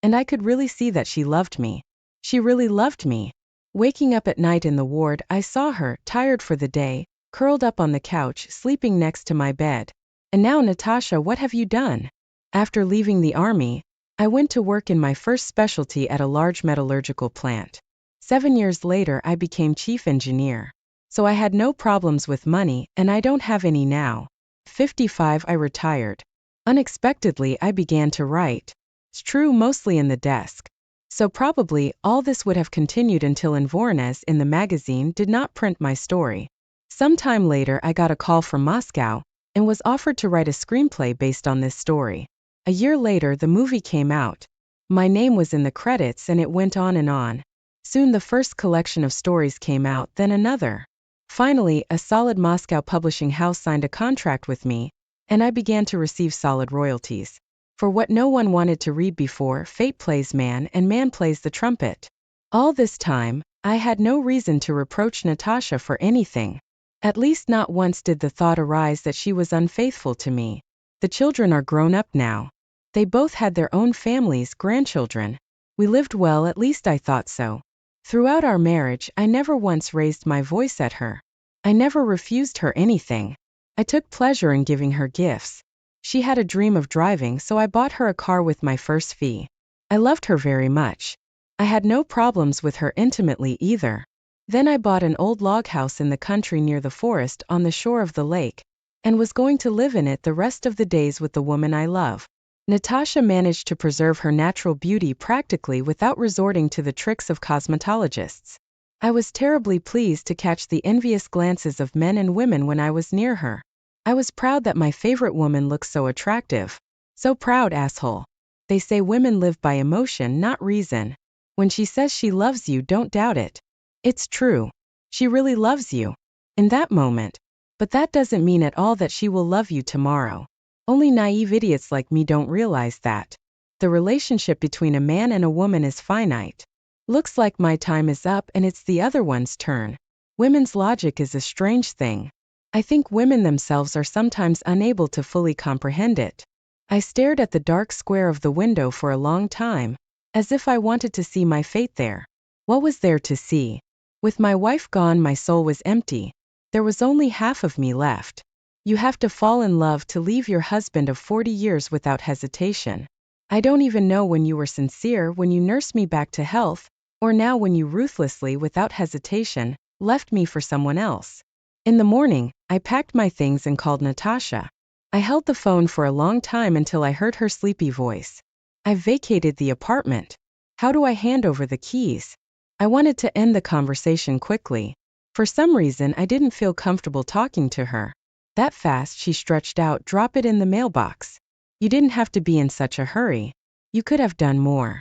and I could really see that she loved me. She really loved me. Waking up at night in the ward, I saw her, tired for the day, curled up on the couch, sleeping next to my bed. And now, Natasha, what have you done? After leaving the army, I went to work in my first specialty at a large metallurgical plant. 7 years later, I became chief engineer. So I had no problems with money, and I don't have any now. 55, I retired. Unexpectedly, I began to write. It's true, mostly in the desk. So probably, all this would have continued until Voronezh in the magazine did not print my story. Some time later, I got a call from Moscow, and was offered to write a screenplay based on this story. A year later, the movie came out. My name was in the credits, and it went on and on. Soon the first collection of stories came out, then another. Finally, a solid Moscow publishing house signed a contract with me, and I began to receive solid royalties. For what no one wanted to read before, fate plays man, and man plays the trumpet. All this time, I had no reason to reproach Natasha for anything. At least not once did the thought arise that she was unfaithful to me. The children are grown up now. They both had their own families, grandchildren. We lived well, at least I thought so. Throughout our marriage, I never once raised my voice at her. I never refused her anything. I took pleasure in giving her gifts. She had a dream of driving, so I bought her a car with my first fee. I loved her very much. I had no problems with her intimately either. Then I bought an old log house in the country near the forest on the shore of the lake, and was going to live in it the rest of the days with the woman I love. Natasha managed to preserve her natural beauty practically without resorting to the tricks of cosmetologists. I was terribly pleased to catch the envious glances of men and women when I was near her. I was proud that my favorite woman looked so attractive. So proud, asshole. They say women live by emotion, not reason. When she says she loves you, don't doubt it. It's true. She really loves you. In that moment. But that doesn't mean at all that she will love you tomorrow. Only naive idiots like me don't realize that. The relationship between a man and a woman is finite. Looks like my time is up and it's the other one's turn. Women's logic is a strange thing. I think women themselves are sometimes unable to fully comprehend it. I stared at the dark square of the window for a long time, as if I wanted to see my fate there. What was there to see? With my wife gone, my soul was empty. There was only half of me left. You have to fall in love to leave your husband of 40 years without hesitation. I don't even know when you were sincere, when you nursed me back to health, or now when you ruthlessly, without hesitation, left me for someone else. In the morning, I packed my things and called Natasha. I held the phone for a long time until I heard her sleepy voice. I've vacated the apartment. How do I hand over the keys? I wanted to end the conversation quickly. For some reason, I didn't feel comfortable talking to her. That fast, she stretched out, drop it in the mailbox. You didn't have to be in such a hurry. You could have done more.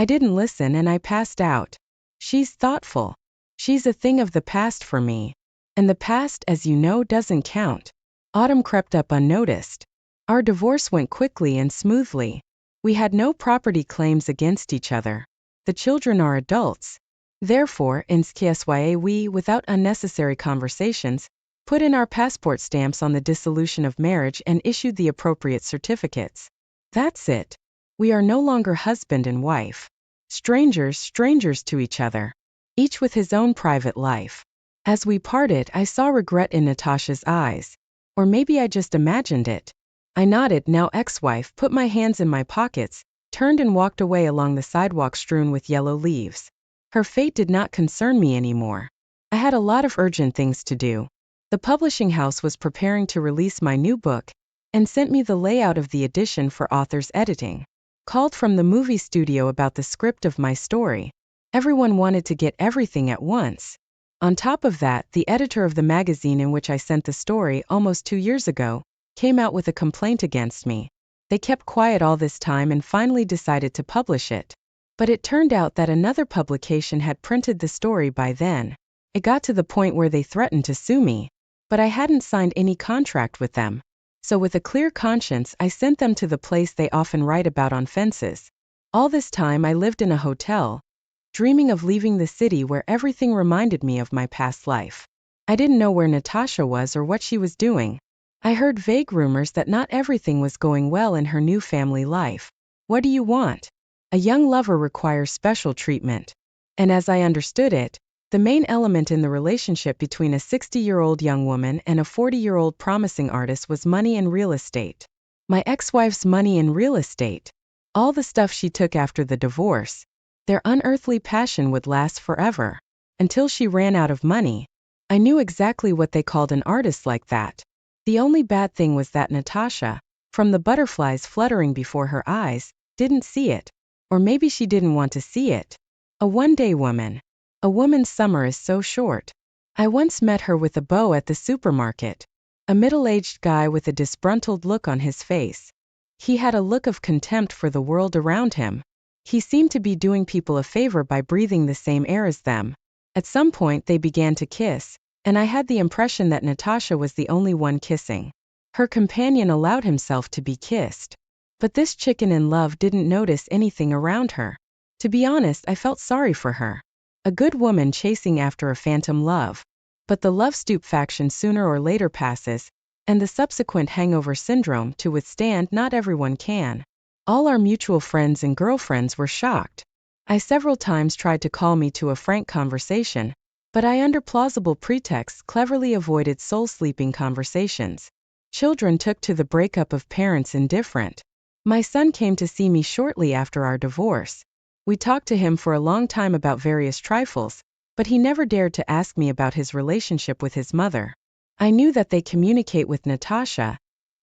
I didn't listen and I passed out. She's thoughtful. She's a thing of the past for me. And the past, as you know, doesn't count. Autumn crept up unnoticed. Our divorce went quickly and smoothly. We had no property claims against each other. The children are adults. Therefore, in SKSYA we, without unnecessary conversations, put in our passport stamps on the dissolution of marriage and issued the appropriate certificates. That's it. We are no longer husband and wife. Strangers to each other. Each with his own private life. As we parted, I saw regret in Natasha's eyes. Or maybe I just imagined it. I nodded, now ex-wife, put my hands in my pockets, turned and walked away along the sidewalk strewn with yellow leaves. Her fate did not concern me anymore. I had a lot of urgent things to do. The publishing house was preparing to release my new book, and sent me the layout of the edition for author's editing. Called from the movie studio about the script of my story. Everyone wanted to get everything at once. On top of that, the editor of the magazine in which I sent the story almost 2 years ago, came out with a complaint against me. They kept quiet all this time and finally decided to publish it. But it turned out that another publication had printed the story by then. It got to the point where they threatened to sue me. But I hadn't signed any contract with them. So with a clear conscience, I sent them to the place they often write about on fences. All this time I lived in a hotel, dreaming of leaving the city where everything reminded me of my past life. I didn't know where Natasha was or what she was doing. I heard vague rumors that not everything was going well in her new family life. What do you want? A young lover requires special treatment. And as I understood it, the main element in the relationship between a 60-year-old young woman and a 40-year-old promising artist was money and real estate. My ex-wife's money and real estate. All the stuff she took after the divorce. Their unearthly passion would last forever. Until she ran out of money. I knew exactly what they called an artist like that. The only bad thing was that Natasha, from the butterflies fluttering before her eyes, didn't see it. Or maybe she didn't want to see it. A one-day woman. A woman's summer is so short. I once met her with a bow at the supermarket. A middle-aged guy with a disgruntled look on his face. He had a look of contempt for the world around him. He seemed to be doing people a favor by breathing the same air as them. At some point they began to kiss, and I had the impression that Natasha was the only one kissing. Her companion allowed himself to be kissed. But this chicken in love didn't notice anything around her. To be honest, I felt sorry for her. A good woman chasing after a phantom love. But the love stupefaction sooner or later passes, and the subsequent hangover syndrome to withstand not everyone can. All our mutual friends and girlfriends were shocked. I several times tried to call me to a frank conversation, but I under plausible pretexts cleverly avoided soul-sleeping conversations. Children took to the breakup of parents indifferent. My son came to see me shortly after our divorce. We talked to him for a long time about various trifles, but he never dared to ask me about his relationship with his mother. I knew that they communicate with Natasha.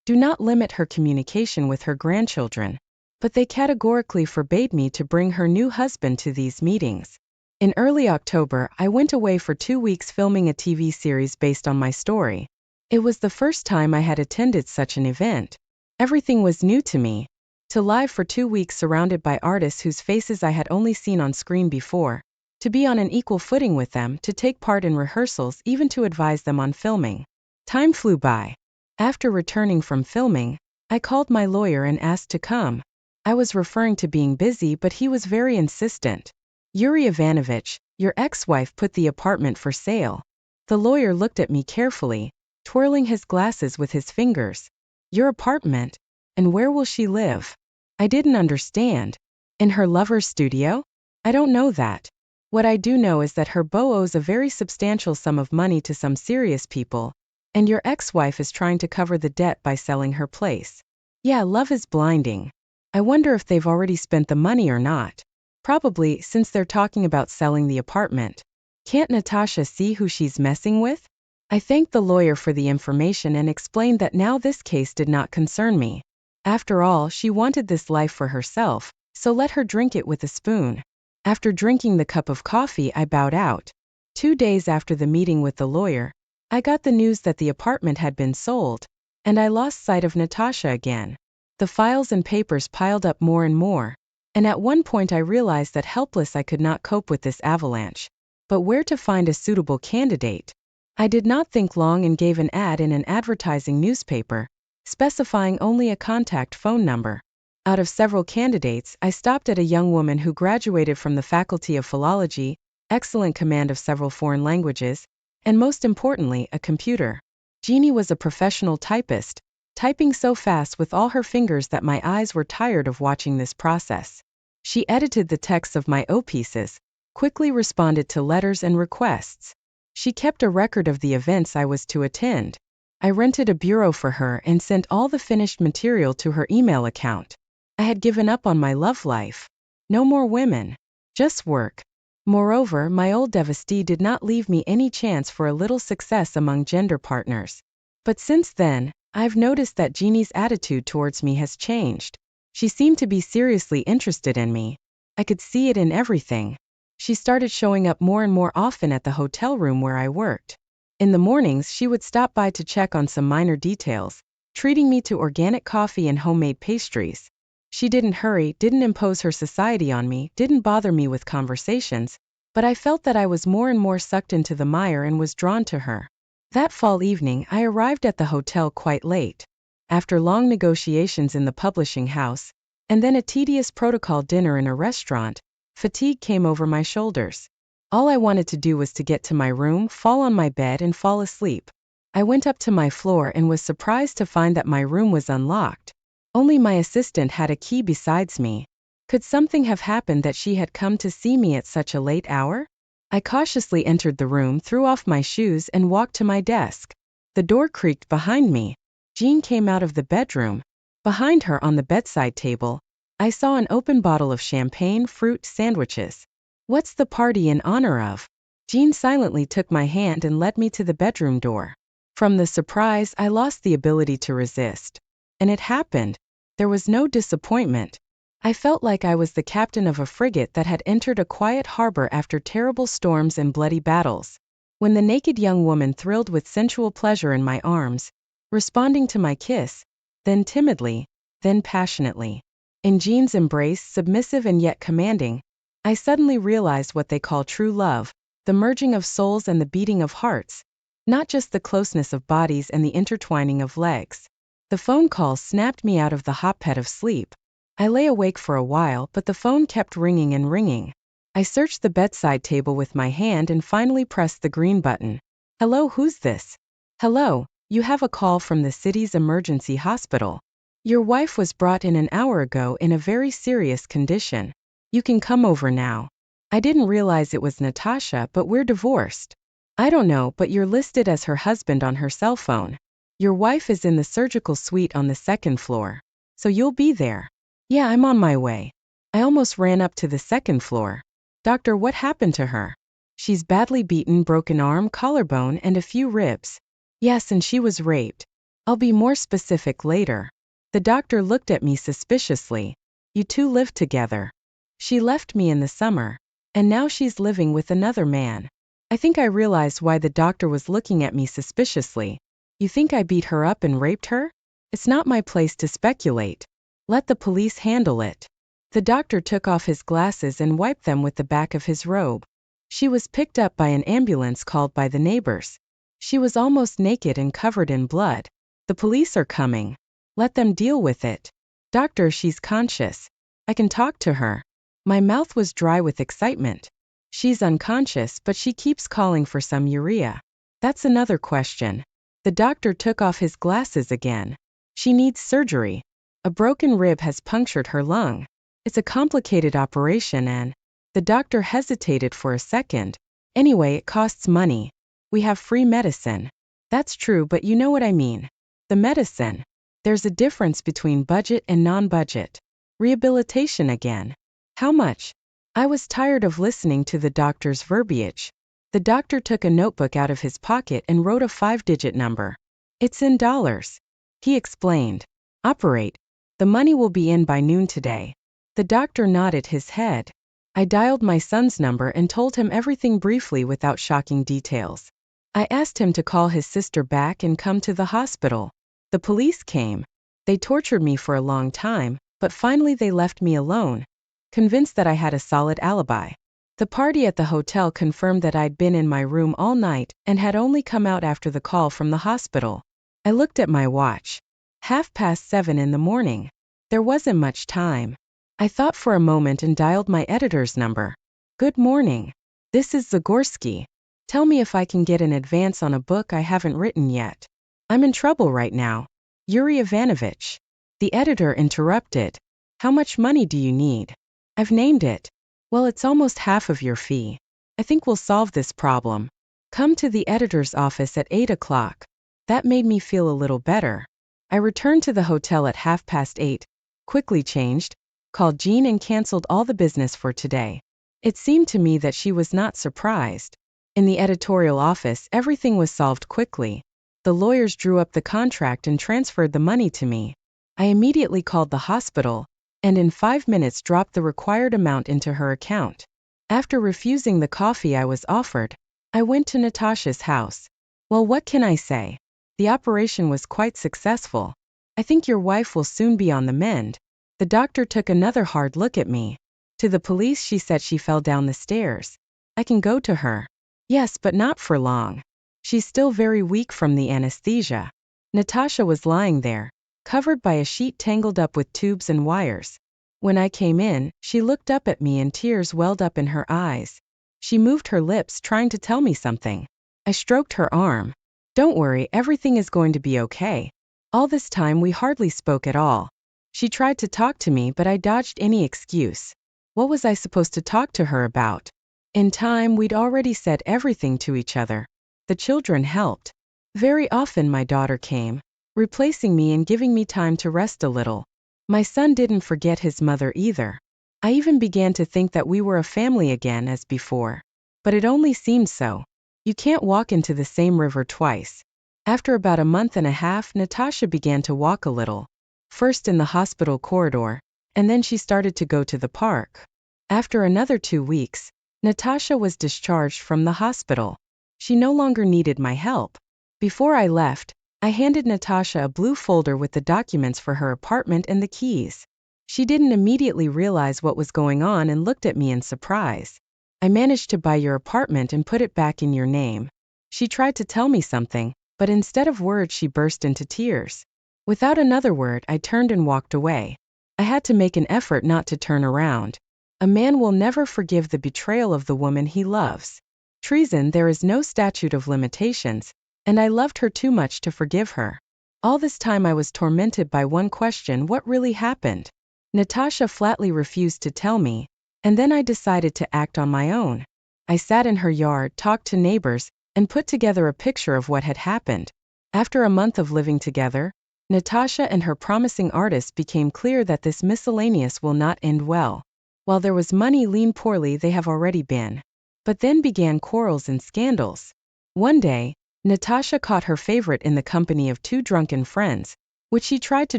Do not limit her communication with her grandchildren. But they categorically forbade me to bring her new husband to these meetings. In early October, I went away for 2 weeks filming a TV series based on my story. It was the first time I had attended such an event. Everything was new to me. To live for 2 weeks surrounded by artists whose faces I had only seen on screen before. To be on an equal footing with them, to take part in rehearsals, even to advise them on filming. Time flew by. After returning from filming, I called my lawyer and asked to come. I was referring to being busy, but he was very insistent. Yuri Ivanovich, your ex-wife put the apartment for sale. The lawyer looked at me carefully, twirling his glasses with his fingers. Your apartment? And where will she live? I didn't understand. In her lover's studio? I don't know that. What I do know is that her beau owes a very substantial sum of money to some serious people, and your ex-wife is trying to cover the debt by selling her place. Yeah, love is blinding. I wonder if they've already spent the money or not. Probably, since they're talking about selling the apartment. Can't Natasha see who she's messing with? I thanked the lawyer for the information and explained that now this case did not concern me. After all, she wanted this life for herself, so let her drink it with a spoon. After drinking the cup of coffee, I bowed out. 2 days after the meeting with the lawyer, I got the news that the apartment had been sold, and I lost sight of Natasha again. The files and papers piled up more and more. And at one point I realized that helpless I could not cope with this avalanche. But where to find a suitable candidate? I did not think long and gave an ad in an advertising newspaper, specifying only a contact phone number. Out of several candidates, I stopped at a young woman who graduated from the Faculty of Philology, excellent command of several foreign languages, and most importantly, a computer. Jeannie was a professional typist, typing so fast with all her fingers that my eyes were tired of watching this process. She edited the texts of my O-pieces, quickly responded to letters and requests. She kept a record of the events I was to attend. I rented a bureau for her and sent all the finished material to her email account. I had given up on my love life. No more women. Just work. Moreover, my old devotee did not leave me any chance for a little success among gender partners. But since then, I've noticed that Jeannie's attitude towards me has changed. She seemed to be seriously interested in me. I could see it in everything. She started showing up more and more often at the hotel room where I worked. In the mornings, she would stop by to check on some minor details, treating me to organic coffee and homemade pastries. She didn't hurry, didn't impose her society on me, didn't bother me with conversations, but I felt that I was more and more sucked into the mire and was drawn to her. That fall evening, I arrived at the hotel quite late. After long negotiations in the publishing house, and then a tedious protocol dinner in a restaurant, fatigue came over my shoulders. All I wanted to do was to get to my room, fall on my bed and fall asleep. I went up to my floor and was surprised to find that my room was unlocked. Only my assistant had a key besides me. Could something have happened that she had come to see me at such a late hour? I cautiously entered the room, threw off my shoes and walked to my desk. The door creaked behind me. Jean came out of the bedroom. Behind her on the bedside table, I saw an open bottle of champagne, fruit, sandwiches. What's the party in honor of? Jean silently took my hand and led me to the bedroom door. From the surprise, I lost the ability to resist. And it happened. There was no disappointment. I felt like I was the captain of a frigate that had entered a quiet harbor after terrible storms and bloody battles. When the naked young woman thrilled with sensual pleasure in my arms, responding to my kiss, then timidly, then passionately. In Jean's embrace, submissive and yet commanding, I suddenly realized what they call true love, the merging of souls and the beating of hearts, not just the closeness of bodies and the intertwining of legs. The phone call snapped me out of the hotbed of sleep. I lay awake for a while, but the phone kept ringing and ringing. I searched the bedside table with my hand and finally pressed the green button. Hello, who's this? Hello, you have a call from the city's emergency hospital. Your wife was brought in an hour ago in a very serious condition. You can come over now. I didn't realize it was Natasha, but we're divorced. I don't know, but you're listed as her husband on her cell phone. Your wife is in the surgical suite on the second floor. So you'll be there. Yeah, I'm on my way. I almost ran up to the second floor. Doctor, what happened to her? She's badly beaten, broken arm, collarbone, and a few ribs. Yes, and she was raped. I'll be more specific later. The doctor looked at me suspiciously. You two lived together. She left me in the summer, and now she's living with another man. I think I realized why the doctor was looking at me suspiciously. You think I beat her up and raped her? It's not my place to speculate. Let the police handle it. The doctor took off his glasses and wiped them with the back of his robe. She was picked up by an ambulance called by the neighbors. She was almost naked and covered in blood. The police are coming. Let them deal with it. Doctor, she's conscious. I can talk to her. My mouth was dry with excitement. She's unconscious, but she keeps calling for some urea. That's another question. The doctor took off his glasses again. She needs surgery. A broken rib has punctured her lung. It's a complicated operation and... The doctor hesitated for a second. Anyway, it costs money. We have free medicine. That's true, but you know what I mean. The medicine. There's a difference between budget and non-budget. Rehabilitation again. How much? I was tired of listening to the doctor's verbiage. The doctor took a notebook out of his pocket and wrote a 5-digit number. It's in dollars. He explained. Operate. The money will be in by noon today. The doctor nodded his head. I dialed my son's number and told him everything briefly without shocking details. I asked him to call his sister back and come to the hospital. The police came. They tortured me for a long time, but finally they left me alone. convinced that I had a solid alibi. The party at the hotel confirmed that I'd been in my room all night and had only come out after the call from the hospital. I looked at my watch. 7:30 in the morning. There wasn't much time. I thought for a moment and dialed my editor's number. Good morning. This is Zagorski. Tell me if I can get an advance on a book I haven't written yet. I'm in trouble right now. Yuri Ivanovich. The editor interrupted. How much money do you need? I've named it. Well, it's almost half of your fee. I think we'll solve this problem. Come to the editor's office at 8 o'clock. That made me feel a little better. I returned to the hotel at 8:30, quickly changed, called Jean and canceled all the business for today. It seemed to me that she was not surprised. In the editorial office, everything was solved quickly. The lawyers drew up the contract and transferred the money to me. I immediately called the hospital, and in 5 minutes dropped the required amount into her account. After refusing the coffee I was offered, I went to Natasha's house. Well, what can I say? The operation was quite successful. I think your wife will soon be on the mend. The doctor took another hard look at me. To the police she said she fell down the stairs. I can go to her. Yes, but not for long. She's still very weak from the anesthesia. Natasha was lying there, covered by a sheet tangled up with tubes and wires. When I came in, she looked up at me and tears welled up in her eyes. She moved her lips trying to tell me something. I stroked her arm. Don't worry, everything is going to be okay. All this time we hardly spoke at all. She tried to talk to me, but I dodged any excuse. What was I supposed to talk to her about? In time, we'd already said everything to each other. The children helped. Very often my daughter came, replacing me and giving me time to rest a little. My son didn't forget his mother either. I even began to think that we were a family again as before. But it only seemed so. You can't walk into the same river twice. After about a month and a half, Natasha began to walk a little. First in the hospital corridor, and then she started to go to the park. After another 2 weeks, Natasha was discharged from the hospital. She no longer needed my help. Before I left, I handed Natasha a blue folder with the documents for her apartment and the keys. She didn't immediately realize what was going on and looked at me in surprise. I managed to buy your apartment and put it back in your name. She tried to tell me something, but instead of words she burst into tears. Without another word, I turned and walked away. I had to make an effort not to turn around. A man will never forgive the betrayal of the woman he loves. Treason, there is no statute of limitations, and I loved her too much to forgive her. All this time I was tormented by one question: what really happened? Natasha flatly refused to tell me, and then I decided to act on my own. I sat in her yard, talked to neighbors, and put together a picture of what had happened. After a month of living together, Natasha and her promising artist became clear that this miscellaneous will not end well. While there was money, lean poorly they have already been. But then began quarrels and scandals. One day, Natasha caught her favorite in the company of 2 drunken friends, which she tried to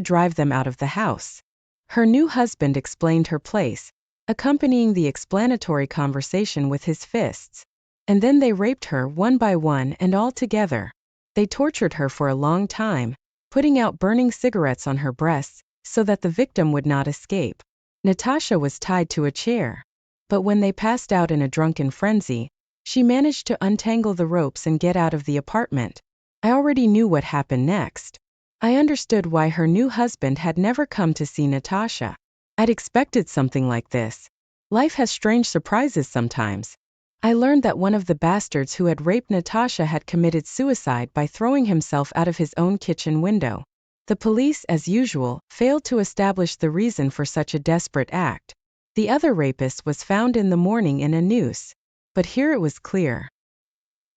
drive them out of the house. Her new husband explained her place, accompanying the explanatory conversation with his fists. And then they raped her one by one and all together. They tortured her for a long time, putting out burning cigarettes on her breasts so that the victim would not escape. Natasha was tied to a chair. But when they passed out in a drunken frenzy, she managed to untangle the ropes and get out of the apartment. I already knew what happened next. I understood why her new husband had never come to see Natasha. I'd expected something like this. Life has strange surprises sometimes. I learned that one of the bastards who had raped Natasha had committed suicide by throwing himself out of his own kitchen window. The police, as usual, failed to establish the reason for such a desperate act. The other rapist was found in the morning in a noose. But here it was clear.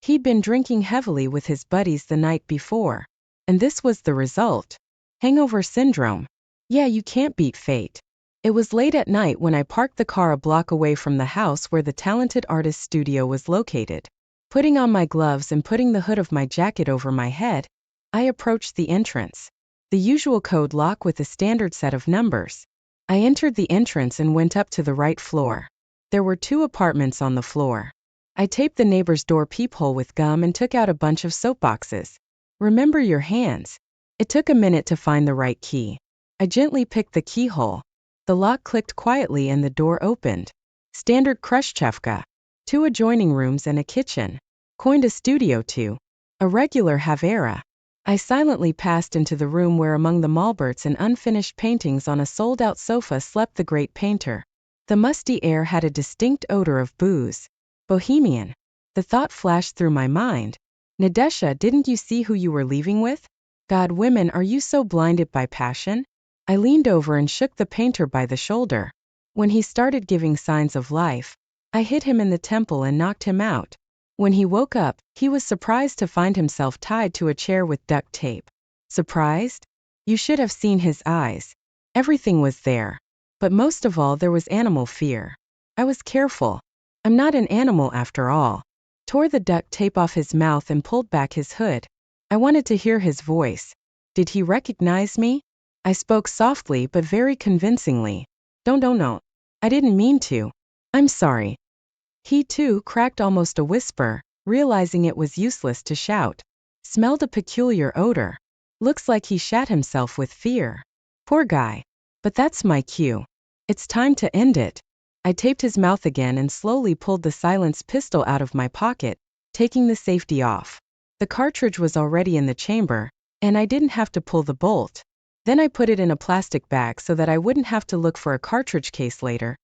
He'd been drinking heavily with his buddies the night before. And this was the result. Hangover syndrome. Yeah, you can't beat fate. It was late at night when I parked the car a block away from the house where the talented artist's studio was located. Putting on my gloves and putting the hood of my jacket over my head, I approached the entrance. The usual code lock with a standard set of numbers. I entered the entrance and went up to the right floor. There were 2 apartments on the floor. I taped the neighbor's door peephole with gum and took out a bunch of soapboxes. Remember your hands. It took a minute to find the right key. I gently picked the keyhole. The lock clicked quietly and the door opened. Standard Khrushchevka. 2 adjoining rooms and a kitchen. Coined a studio too. A regular Havera. I silently passed into the room where among the molberts and unfinished paintings on a sold-out sofa slept the great painter. The musty air had a distinct odor of booze. Bohemian. The thought flashed through my mind. Nadesha, didn't you see who you were leaving with? God, women, are you so blinded by passion? I leaned over and shook the painter by the shoulder. When he started giving signs of life, I hit him in the temple and knocked him out. When he woke up, he was surprised to find himself tied to a chair with duct tape. Surprised? You should have seen his eyes. Everything was there. But most of all, there was animal fear. I was careful. I'm not an animal after all. Tore the duct tape off his mouth and pulled back his hood. I wanted to hear his voice. Did he recognize me? I spoke softly but very convincingly. Don't. I didn't mean to. I'm sorry. He too cracked almost a whisper, realizing it was useless to shout. Smelled a peculiar odor. Looks like he shat himself with fear. Poor guy. But that's my cue. It's time to end it. I taped his mouth again and slowly pulled the silenced pistol out of my pocket, taking the safety off. The cartridge was already in the chamber, and I didn't have to pull the bolt. Then I put it in a plastic bag so that I wouldn't have to look for a cartridge case later.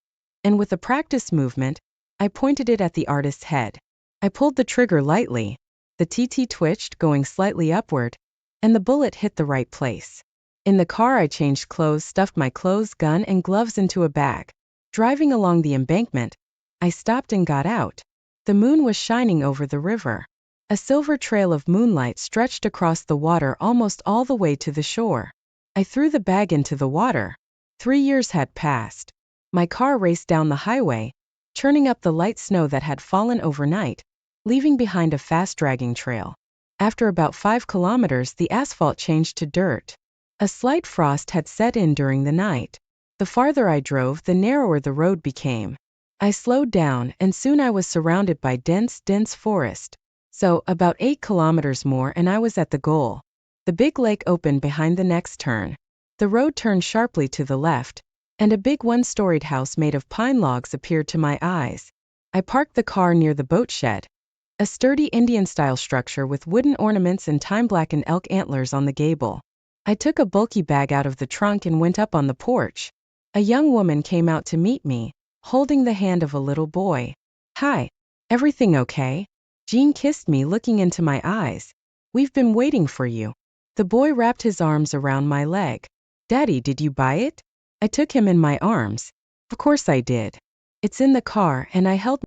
And with a practiced movement, I pointed it at the artist's head. I pulled the trigger lightly. The TT twitched, going slightly upward, and the bullet hit the right place. In the car, I changed clothes, stuffed my clothes, gun, and gloves into a bag. Driving along the embankment, I stopped and got out. The moon was shining over the river. A silver trail of moonlight stretched across the water almost all the way to the shore. I threw the bag into the water. 3 years had passed. My car raced down the highway, churning up the light snow that had fallen overnight, leaving behind a fast-dragging trail. After about 5 kilometers, the asphalt changed to dirt. A slight frost had set in during the night. The farther I drove, the narrower the road became. I slowed down, and soon I was surrounded by dense forest. So, about 8 kilometers more and I was at the goal. The big lake opened behind the next turn. The road turned sharply to the left, and a big one-storied house made of pine logs appeared to my eyes. I parked the car near the boat shed, a sturdy Indian-style structure with wooden ornaments and time-blackened elk antlers on the gable. I took a bulky bag out of the trunk and went up on the porch. A young woman came out to meet me, holding the hand of a little boy. Hi. Everything okay? Jean kissed me, looking into my eyes. We've been waiting for you. The boy wrapped his arms around my leg. Daddy, did you buy it? I took him in my arms. Of course I did. It's in the car, and I held